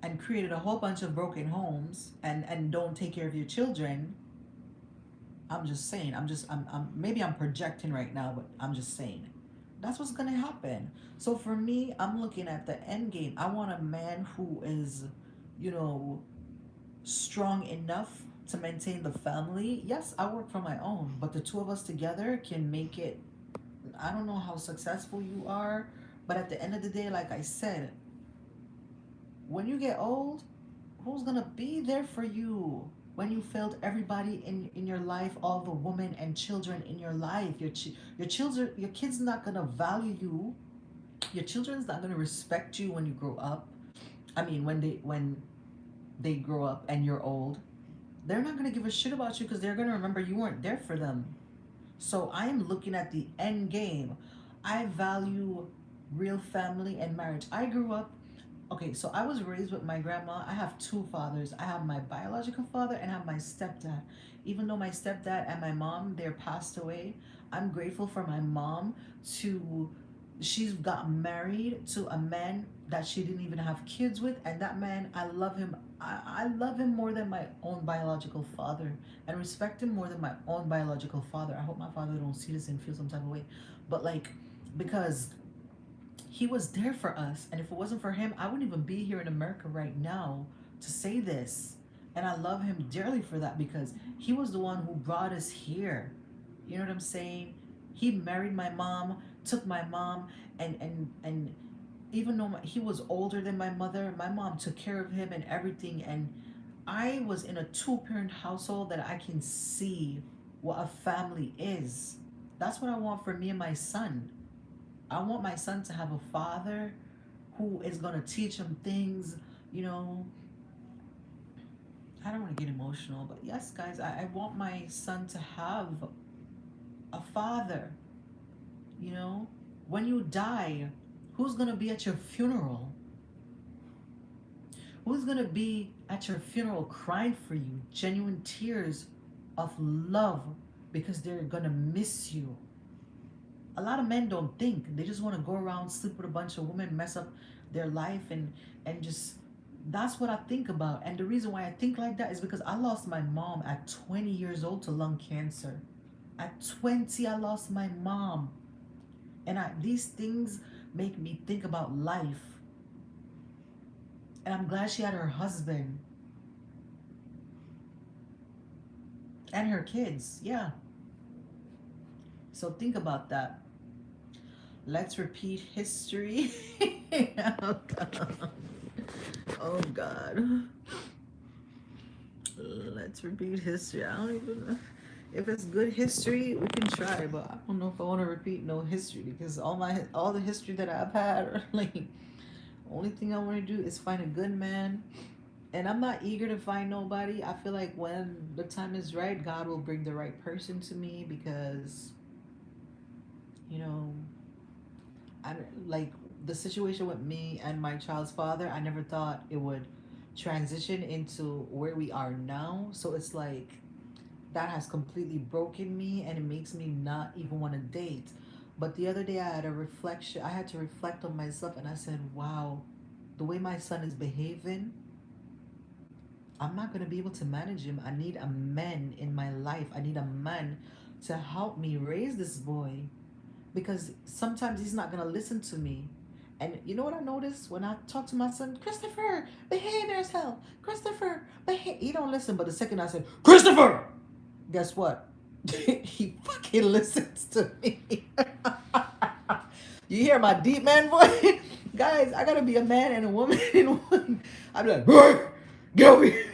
Speaker 1: and created a whole bunch of broken homes and don't take care of your children, I'm just saying, I'm maybe I'm projecting right now, but I'm just saying that's what's gonna happen. So for me, I'm looking at the end game. I want a man who is, you know, strong enough to maintain the family. Yes, I work for my own, but the two of us together can make it. I don't know how successful you are, but at the end of the day, like I said, when you get old, who's gonna be there for you? When you failed everybody in your life, all the women and children in your life, your children, your kids not gonna value you. Your children's not gonna respect you when you grow up. I mean, when they grow up and you're old, they're not gonna give a shit about you because they're gonna remember you weren't there for them. So I'm looking at the end game. I value real family and marriage. I grew up, okay, so I was raised with my grandma. I have two fathers. I have my biological father and I have my stepdad. Even though my stepdad and my mom, they're passed away, I'm grateful for my mom to she's got married to a man that she didn't even have kids with, and that man, I love him. I love him more than my own biological father and respect him more than my own biological father. I hope my father don't see this and feel some type of way, but like, because he was there for us, and if it wasn't for him, I wouldn't even be here in America right now to say this. And I love him dearly for that because he was the one who brought us here. You know what I'm saying? He married my mom, took my mom, and even though he was older than my mother, my mom took care of him and everything. And I was in a two-parent household that I can see what a family is. That's what I want for me and my son. I want my son to have a father who is going to teach him things, you know. I don't want to get emotional, but yes, guys, I want my son to have a father, you know. When you die, who's going to be at your funeral? Who's going to be at your funeral crying for you? Genuine tears of love because they're going to miss you. A lot of men don't think. They just want to go around, sleep with a bunch of women, mess up their life, and just that's what I think about. And the reason why I think like that is because I lost my mom at 20 years old to lung cancer. At 20, I lost my mom. And these things make me think about life. And I'm glad she had her husband. and her kids. Yeah. So think about that. Let's repeat history. Oh God. Oh God. Let's repeat history. I don't even know. If it's good history, we can try, but I don't know if I want to repeat no history because all the history that I've had are like only thing I want to do is find a good man. And I'm not eager to find nobody. I feel like when the time is right, God will bring the right person to me because, you know, I like the situation with me and my child's father. I never thought it would transition into where we are now. So it's like that has completely broken me and it makes me not even want to date. But the other day I had a reflection. I had to reflect on myself and I said, "Wow, the way my son is behaving, I'm not going to be able to manage him. I need a man in my life. I need a man to help me raise this boy because sometimes he's not going to listen to me." And you know what I noticed when I talk to my son? Christopher, behave yourself. Christopher, behave. He don't listen, but the second I said, Christopher, guess what? He fucking listens to me. You hear my deep man voice? Guys, I gotta be a man and a woman in one. I'm like, hey, get over here.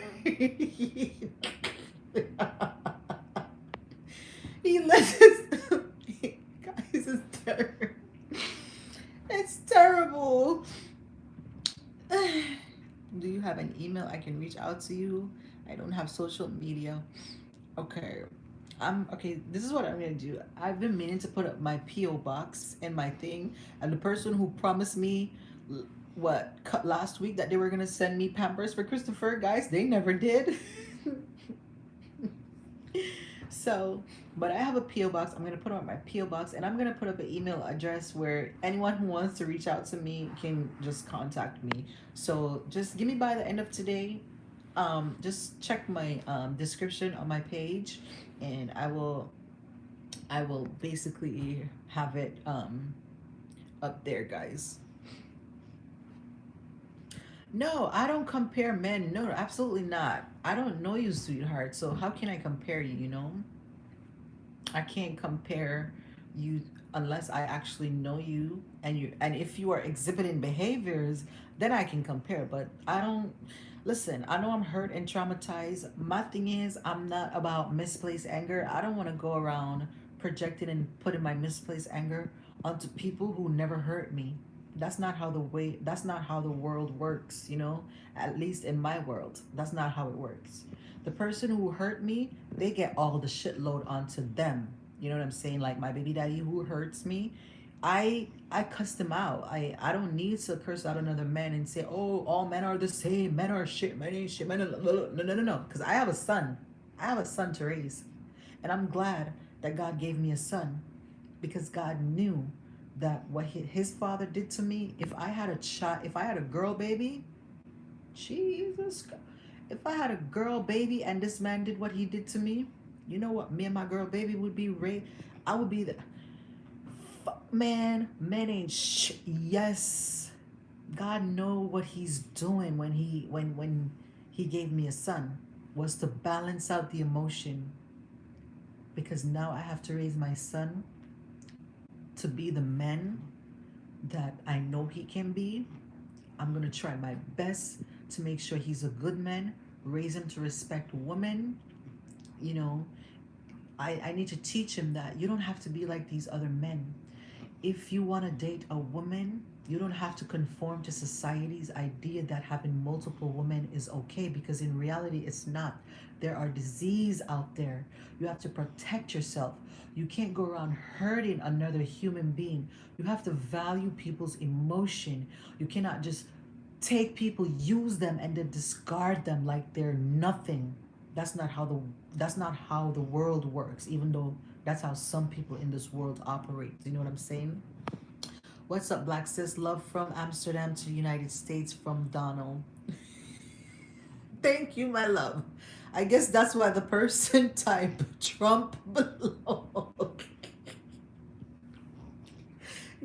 Speaker 1: He listens. Guys, it's terrible. It's terrible. Do you have an email I can reach out to you? I don't have social media. Okay. I'm okay. This is what I'm gonna do. I've been meaning to put up my PO box in my thing, and the person who promised me last week that they were gonna send me Pampers for Christopher, guys, they never did. So, but I have a PO box. I'm gonna put up my PO box, and I'm gonna put up an email address where anyone who wants to reach out to me can just contact me. So just give me by the end of today. Just check my description on my page, and I will basically have it up there, guys. No, I don't compare men. No, absolutely not. I don't know you, sweetheart. So how can I compare you? You know, I can't compare you unless I actually know you, and if you are exhibiting behaviors, then I can compare. But I don't listen. I know I'm hurt and traumatized. My thing is, I'm not about misplaced anger. I don't want to go around projecting and putting my misplaced anger onto people who never hurt me. That's not how the world works, you know? At least in my world, that's not how it works. The person who hurt me, they get all the shitload onto them. You know what I'm saying? Like my baby daddy who hurts me, I cussed him out. I don't need to curse out another man and say, "Oh, all men are the same. Men are shit. Men ain't shit. Men are, no. Because I have a son. I have a son to raise, and I'm glad that God gave me a son, because God knew that what his father did to me. If I had a child, if I had a girl baby, Jesus, if I had a girl baby and this man did what he did to me, you know what? Me and my girl baby would be raped. I would be the man. Man ain't yes. God know what he's doing when he gave me a son, was to balance out the emotion, because now I have to raise my son to be the man that I know he can be. I'm gonna try my best to make sure he's a good man, raise him to respect women. You know, I need to teach him that you don't have to be like these other men. If you want to date a woman, you don't have to conform to society's idea that having multiple women is okay, because in reality it's not. There are disease out there. You have to protect yourself. You can't go around hurting another human being. You have to value people's emotion. You cannot just take people, use them, and then discard them like they're nothing. That's not how the world works, even though that's how some people in this world operate. You know what I'm saying? What's up, Black Sis? Love from Amsterdam to United States from Donald. Thank you, my love. I guess that's why the person typed Trump below.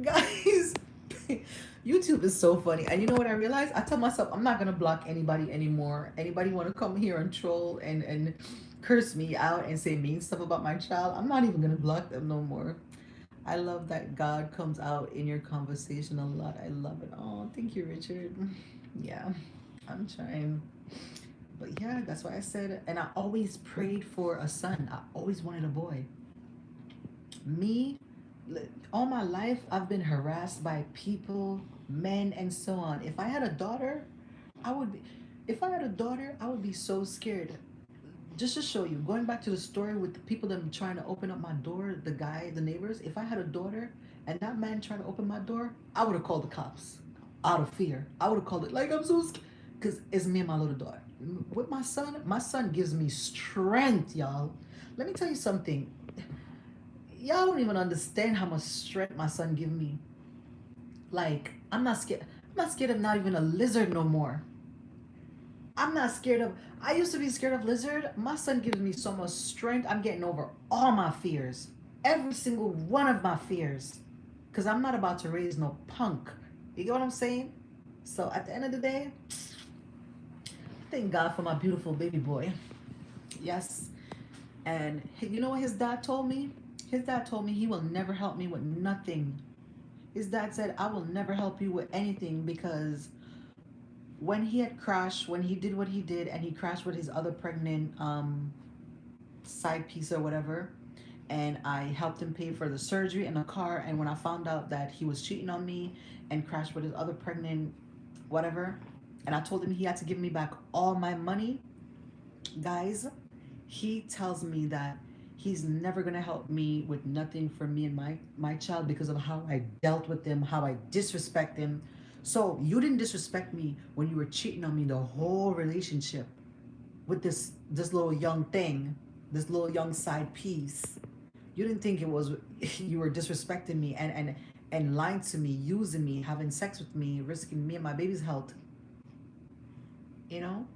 Speaker 1: Guys, YouTube is so funny. And you know what I realized? I tell myself I'm not gonna block anybody anymore. Anybody want to come here and troll and
Speaker 2: curse me out and say mean stuff about my child, I'm not even gonna block them no more. I love that God comes out in your conversation a lot. I love it. Oh, thank you, Richard. Yeah, I'm trying. But yeah, that's why I said, and I always prayed for a son. I always wanted a boy. Me, all my life, I've been harassed by people, men, and so on. If I had a daughter, I would be, if I had a daughter, I would be so scared. Just to show you, going back to the story with the people that be trying to open up my door, the guy, the neighbors, if I had a daughter and that man tried to open my door, I would have called the cops out of fear. I would have called it, like, I'm so scared. Because it's me and my little daughter. With my son gives me strength, y'all. Let me tell you something. Y'all don't even understand how much strength my son give me. Like, I'm not scared. I'm not scared of not even a lizard no more. I'm not scared of. I used to be scared of lizard. My son gives me so much strength. I'm getting over all my fears, every single one of my fears, because I'm not about to raise no punk. You get what I'm saying? So at the end of the day, thank God for my beautiful baby boy. Yes. And you know what his dad told me? His dad told me he will never help me with nothing. His dad said, I will never help you with anything because when he had crashed, when he did what he did, and he crashed with his other pregnant side piece or whatever, and I helped him pay for the surgery and the car. And when I found out that he was cheating on me and crashed with his other pregnant whatever, and I told him he had to give me back all my money, guys, he tells me that he's never gonna help me with nothing for me and my child because of how I dealt with him, how I disrespect him. So you didn't disrespect me when you were cheating on me the whole relationship with this little young thing, this little young side piece. You didn't think it was you were disrespecting me and lying to me, using me, having sex with me, risking me and my baby's health. You know,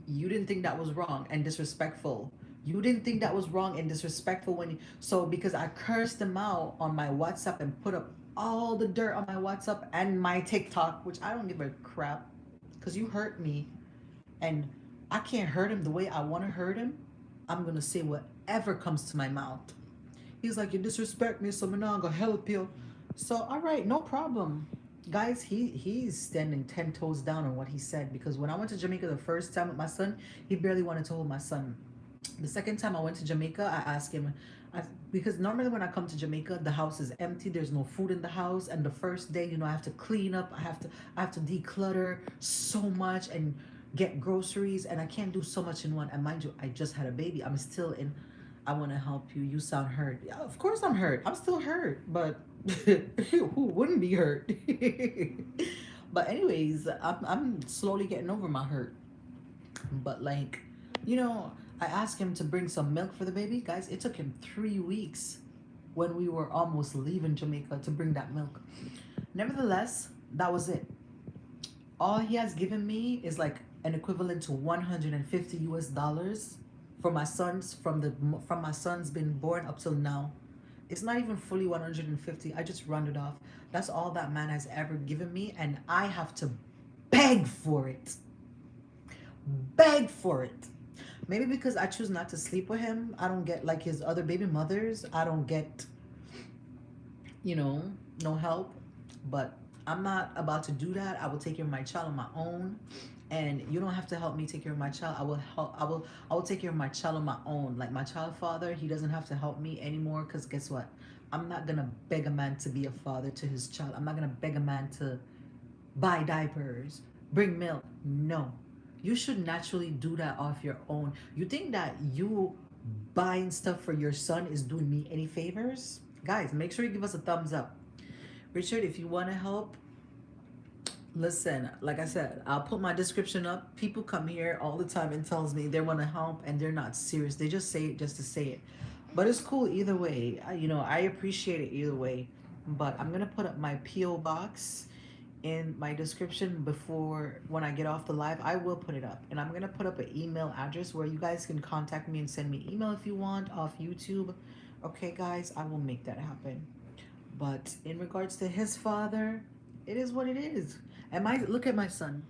Speaker 2: you didn't think that was wrong and disrespectful. You didn't think that was wrong and disrespectful when you, so because I cursed him out on my WhatsApp and put up all the dirt on my WhatsApp and my TikTok, which I don't give a crap, because you hurt me and I can't hurt him the way I want to hurt him. I'm gonna say whatever comes to my mouth. He's like, you disrespect me, so I'm not gonna help you. So all right, no problem. Guys, he's standing 10 toes down on what he said because when I went to Jamaica the first time with my son, he barely wanted to hold my son. The second time I went to Jamaica, I asked him, because normally when I come to Jamaica, the house is empty. There's no food in the house, and the first day, I have to clean up. I have to declutter so much and get groceries, and I can't do so much in one. And mind you, I just had a baby. I'm still in. I want to help you. You sound hurt. Yeah, of course I'm hurt. I'm still hurt, but who wouldn't be hurt? But anyways, I'm slowly getting over my hurt. But like, you know, I asked him to bring some milk for the baby. Guys, it took him 3 weeks when we were almost leaving Jamaica to bring that milk. Nevertheless, that was it. All he has given me is like an equivalent to 150 US dollars for my sons from my son's been born up till now. It's not even fully 150. I just rounded off. That's all that man has ever given me, and I have to beg for it. Beg for it. Maybe because I choose not to sleep with him, I don't get like his other baby mothers. I don't get, no help. But I'm not about to do that. I will take care of my child on my own. And you don't have to help me take care of my child. I will help. I will take care of my child on my own. Like my child father, he doesn't have to help me anymore. Cause guess what? I'm not gonna beg a man to be a father to his child. I'm not gonna beg a man to buy diapers, bring milk. No. You should naturally do that off your own. You think that you buying stuff for your son is doing me any favors? Guys, make sure you give us a thumbs up. Richard, if you want to help, listen, like I said, I'll put my description up. People come here all the time and tells me they want to help and they're not serious. They just say it just to say it. But it's cool either way. I appreciate it either way. But I'm going to put up my P.O. box in my description before when I get off the live. I will put it up. And I'm going to put up an email address where you guys can contact me and send me email if you want off YouTube. Okay, guys, I will make that happen. But in regards to his father, it is what it is. And look at my son.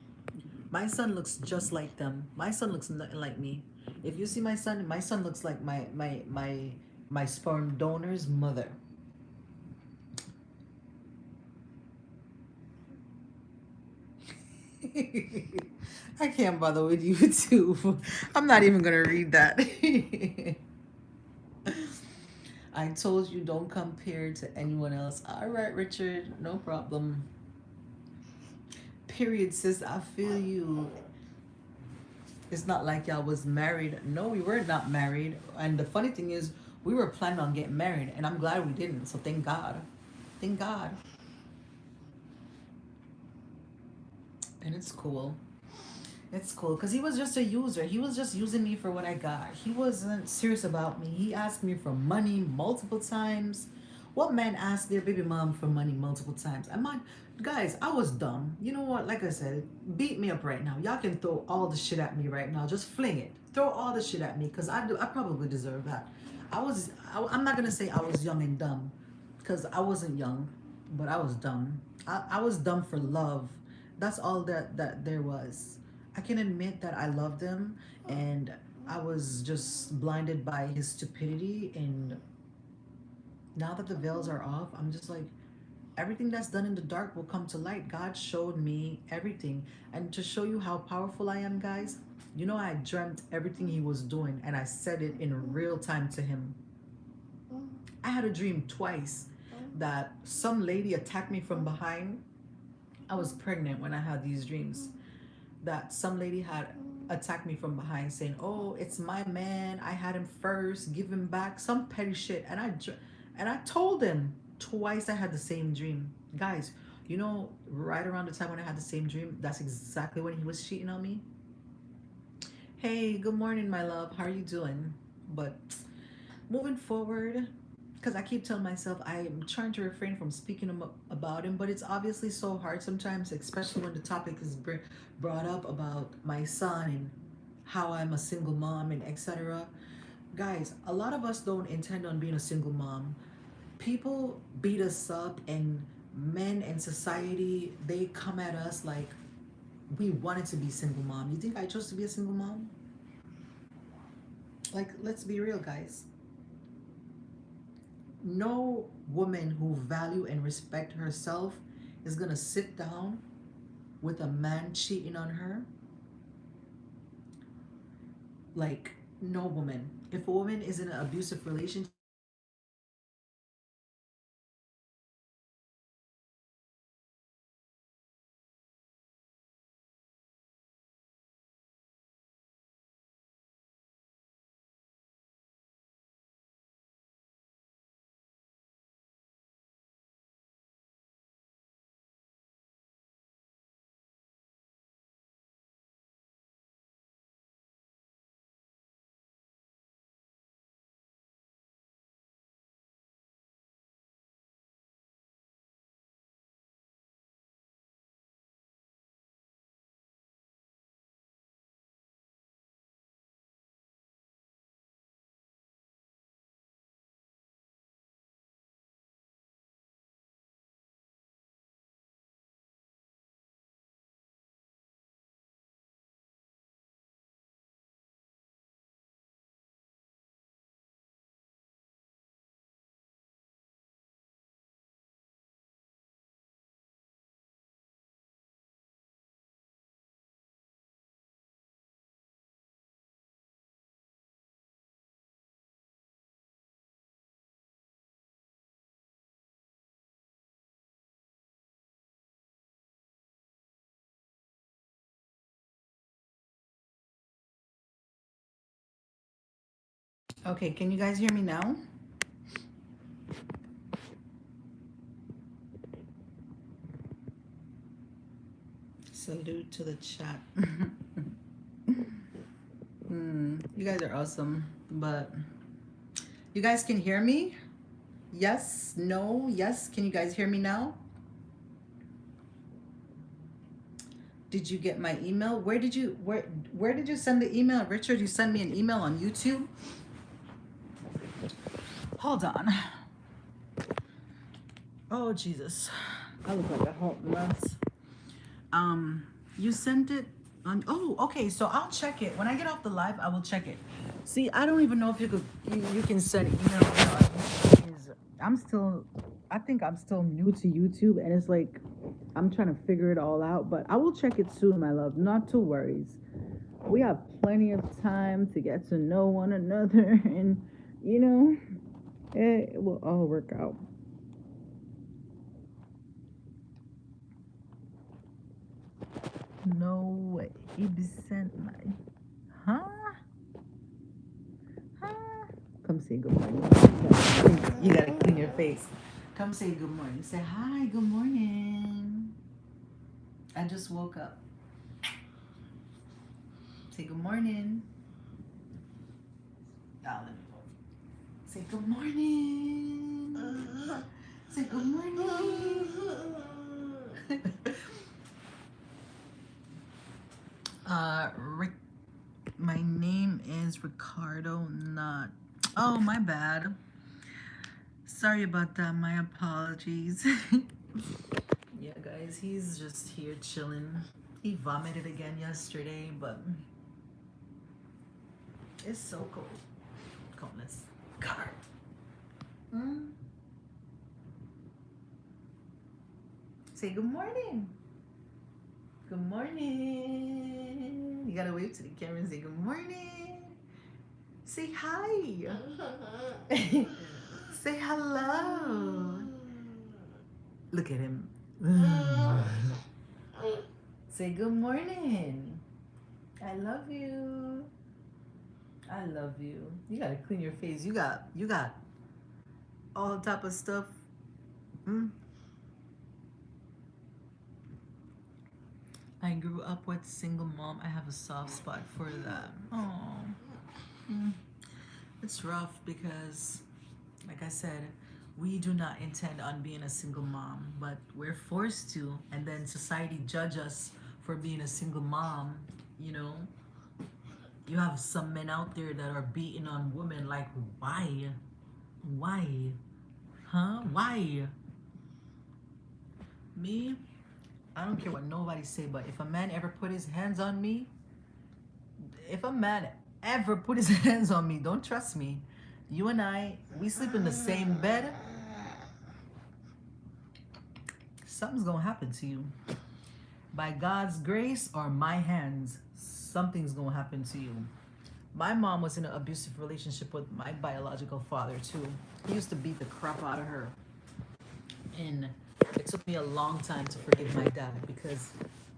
Speaker 2: My son looks just like them. My son looks nothing like me. If you see my son looks like my sperm donor's mother. I can't bother with you too. I'm not even gonna read that. I told you don't compare to anyone else. All right, Richard, no problem. Period, sis. I feel you. It's not like y'all was married. No, we were not married. And the funny thing is, we were planning on getting married, and I'm glad we didn't. So thank God. Thank God. And it's cool. It's cool because he was just a user. He was just using me for what I got. He wasn't serious about me. He asked me for money multiple times. What man asked their baby mom for money multiple times? I'm not, guys, I was dumb. You know what? Like I said, beat me up right now. Y'all can throw all the shit at me right now. Just fling it. Throw all the shit at me because I probably deserve that. I'm not going to say I was young and dumb because I wasn't young, but I was dumb. I was dumb for love. That's all that there was. I can admit that I loved him and I was just blinded by his stupidity. And now that the veils are off, I'm just like, everything that's done in the dark will come to light. God showed me everything. And to show you how powerful I am, guys, you know, I dreamt everything he was doing and I said it in real time to him. I had a dream twice that some lady attacked me from behind. I was pregnant when I had these dreams. That some lady had attacked me from behind saying, "Oh, it's my man. I had him first. Give him back." Some petty shit. And I told him twice I had the same dream. Guys, you know, right around the time when I had the same dream, that's exactly when he was cheating on me. Hey, good morning, my love. How are you doing? But moving forward, because I keep telling myself I'm trying to refrain from speaking about him, but it's obviously so hard sometimes, especially when the topic is brought up about my son and how I'm a single mom and etc. Guys, a lot of us don't intend on being a single mom. People beat us up, and men and society, they come at us like we wanted to be single mom. You think I chose to be a single mom? Like, let's be real, guys. No woman who value and respect herself is gonna sit down with a man cheating on her. Like, no woman. If a woman is in an abusive relationship, okay, can you guys hear me now? Salute to the chat. You guys are awesome. But you guys can hear me? Yes, no, yes. Can you guys hear me now? Did you get my email? Where did you send the email? Richard, you sent me an email on YouTube? Hold on. Oh Jesus. I look like a hot mess. You sent it Oh, okay. So I'll check it when I get off the live. I will check it. See, I don't even know if you can send it. I'm still. I think I'm still new to YouTube, and it's like I'm trying to figure it all out. But I will check it soon, my love. Not to worries. We have plenty of time to get to know one another, and you know, it will all work out. No way. He be sent my. Huh? Huh? Come say good morning. You gotta clean your face. Come say good morning. Say hi, good morning. I just woke up. Say good morning. Oh, let me go. Say good morning. Say good morning. Rick. My name is Ricardo, not. Oh, my bad. Sorry about that. My apologies. Yeah, guys, he's just here chilling. He vomited again yesterday, but it's so cold. Come, let's cover. Say good morning. Good morning. You gotta wave to the camera and say good morning. Say hi. Say hello. Look at him. Say good morning. I love you. I love you. You gotta clean your face. You got all type of stuff. I grew up with single mom. I have a soft spot for that. Oh, it's rough because, like I said, we do not intend on being a single mom, but we're forced to, and then society judge us for being a single mom. You know, you have some men out there that are beating on women. Like, why? Huh? Why? Me? I don't care what nobody say, but if a man ever put his hands on me, if a man ever put his hands on me, don't trust me. You and I, we sleep in the same bed. Something's gonna happen to you. By God's grace or my hands, something's gonna happen to you. My mom was in an abusive relationship with my biological father too. He used to beat the crap out of her. And it took me a long time to forgive my dad because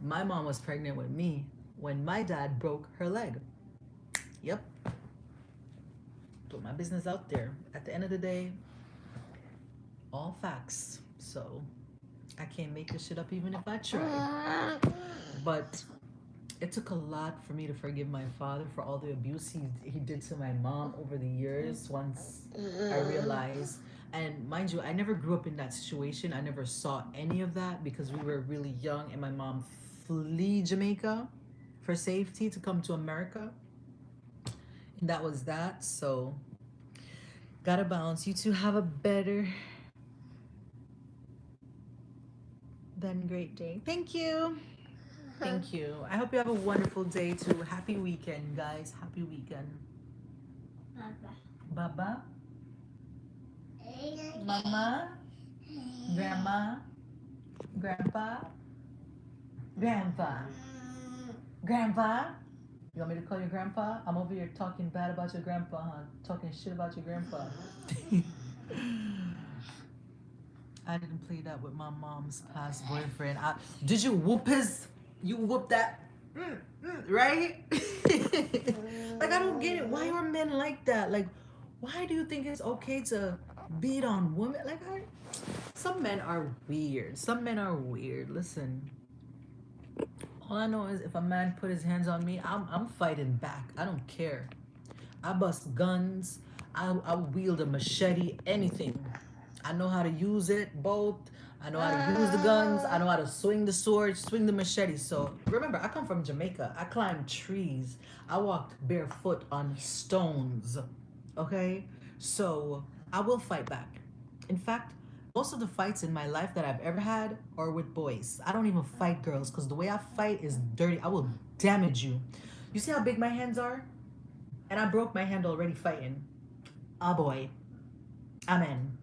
Speaker 2: my mom was pregnant with me when my dad broke her leg. Yep. Put my business out there. At the end of the day, all facts. So I can't make this shit up even if I try. But it took a lot for me to forgive my father for all the abuse he did to my mom over the years once I realized. And mind you, I never grew up in that situation. I never saw any of that because we were really young and my mom flee Jamaica for safety to come to America. And that was that. So gotta bounce. You two have a better than great day. Thank you. Thank you. I hope you have a wonderful day too. Happy weekend, guys. Happy weekend. Baba. Mama. Grandma. Grandpa. Grandpa. Grandpa. You want me to call your grandpa? I'm over here talking bad about your grandpa, huh? Talking shit about your grandpa. I didn't play that with my mom's past boyfriend. Did you whoop his? You whoop that? Right? Like, I don't get it. Why are men like that? Like, why do you think it's okay to beat on women? Like, some men are weird. Some men are weird. Listen. All I know is if a man put his hands on me, I'm fighting back. I don't care. I bust guns. I wield a machete, anything. I know how to use it, both. I know how to use the guns. I know how to swing the sword, swing the machete. So remember, I come from Jamaica. I climbed trees. I walked barefoot on stones. Okay? So I will fight back. In fact, most of the fights in my life that I've ever had are with boys. I don't even fight girls because the way I fight is dirty. I will damage you. You see how big my hands are? And I broke my hand already fighting. Ah, boy. Amen.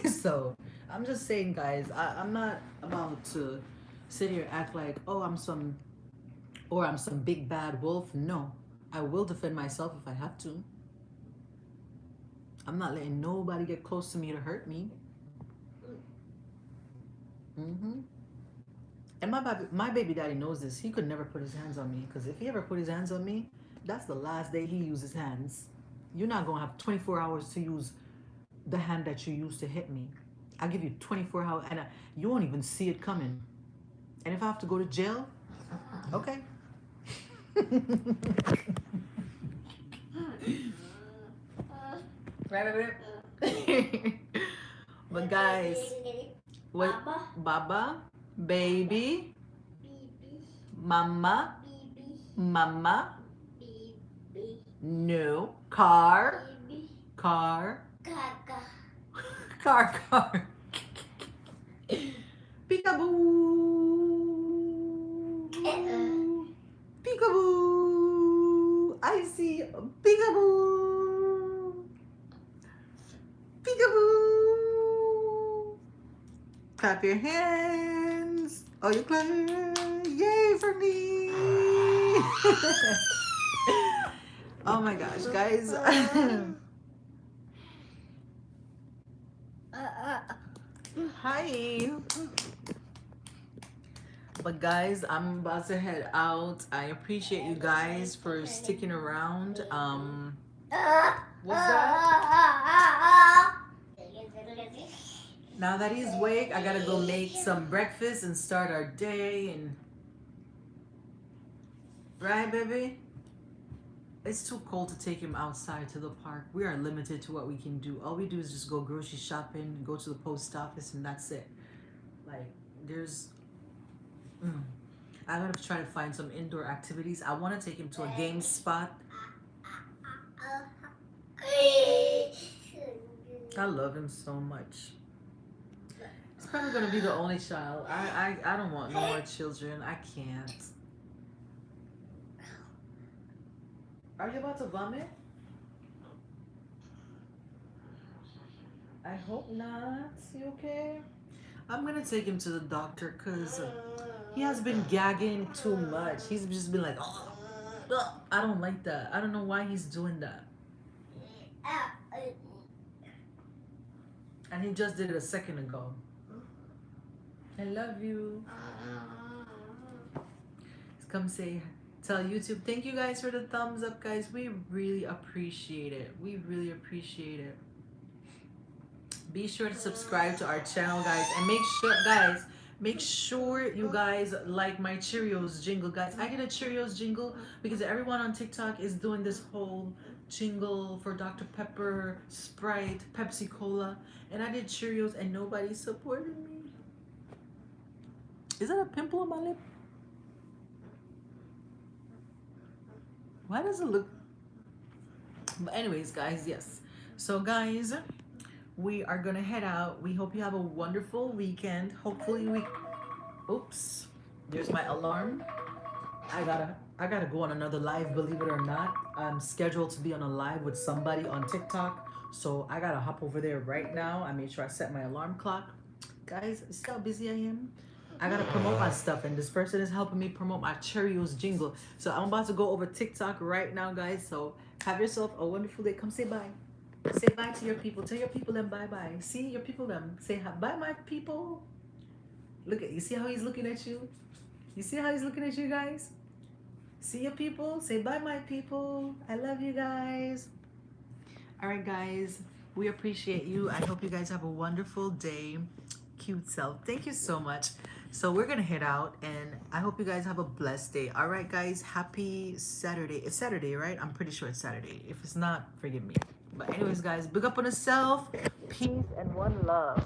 Speaker 2: So, I'm just saying, guys, I'm not about to sit here and act like, oh, I'm some big bad wolf. No. I will defend myself if I have to. I'm not letting nobody get close to me to hurt me. Mm-hmm. And my baby daddy knows this. He could never put his hands on me because if he ever put his hands on me, that's the last day he uses hands. You're not gonna have 24 hours to use the hand that you used to hit me. I'll give you 24 hours, and you won't even see it coming. And if I have to go to jail, okay. Right, baby. But guys, what? Baba, baby, mama, mama, no, car, car, car. Peekaboo, peekaboo. I see peekaboo, peekaboo. Clap your hands. Oh, you clap. Yay for me. Oh my gosh, guys. Hi. But guys, I'm about to head out. I appreciate you guys for sticking around. What's that? Now that he's awake, I gotta go make some breakfast and start our day. And right, baby? It's too cold to take him outside to the park. We are limited to what we can do. All we do is just go grocery shopping, go to the post office, and that's it. Like, there's... I gotta try to find some indoor activities. I want to take him to a game spot. I love him so much. He's probably gonna be the only child. I don't want no more children. I can't. Are you about to vomit? I hope not. You okay? I'm gonna take him to the doctor because he has been gagging too much. He's just been like, oh, I don't like that. I don't know why he's doing that. And he just did it a second ago. I love you. Come say, tell YouTube. Thank you guys for the thumbs up, guys. We really appreciate it. We really appreciate it. Be sure to subscribe to our channel, guys. And make sure you guys like my Cheerios jingle, guys. I get a Cheerios jingle because everyone on TikTok is doing this whole jingle for Dr. Pepper, Sprite, Pepsi Cola. And I did Cheerios and nobody supported me. Is that a pimple on my lip? Why does it look... But anyways, guys, yes. So, guys, we are going to head out. We hope you have a wonderful weekend. Hopefully we... Oops. There's my alarm. I gotta go on another live, believe it or not. I'm scheduled to be on a live with somebody on TikTok. So I gotta hop over there right now. I made sure I set my alarm clock. Guys, see how busy I am? I gotta promote my stuff, and this person is helping me promote my Cheerios jingle. So I'm about to go over TikTok right now, guys. So have yourself a wonderful day. Come say bye. Say bye to your people. Tell your people them bye-bye. See your people them. Say bye, my people. Look at you. See how he's looking at you? You see how he's looking at you, guys? See your people? Say bye, my people. I love you guys. All right, guys. We appreciate you. I hope you guys have a wonderful day. Cute self. Thank you so much. So we're gonna head out, and I hope you guys have a blessed day. All right, guys. Happy Saturday. It's Saturday, right? I'm pretty sure it's Saturday. If it's not, forgive me. But anyways, guys, big up on yourself. Peace and one love.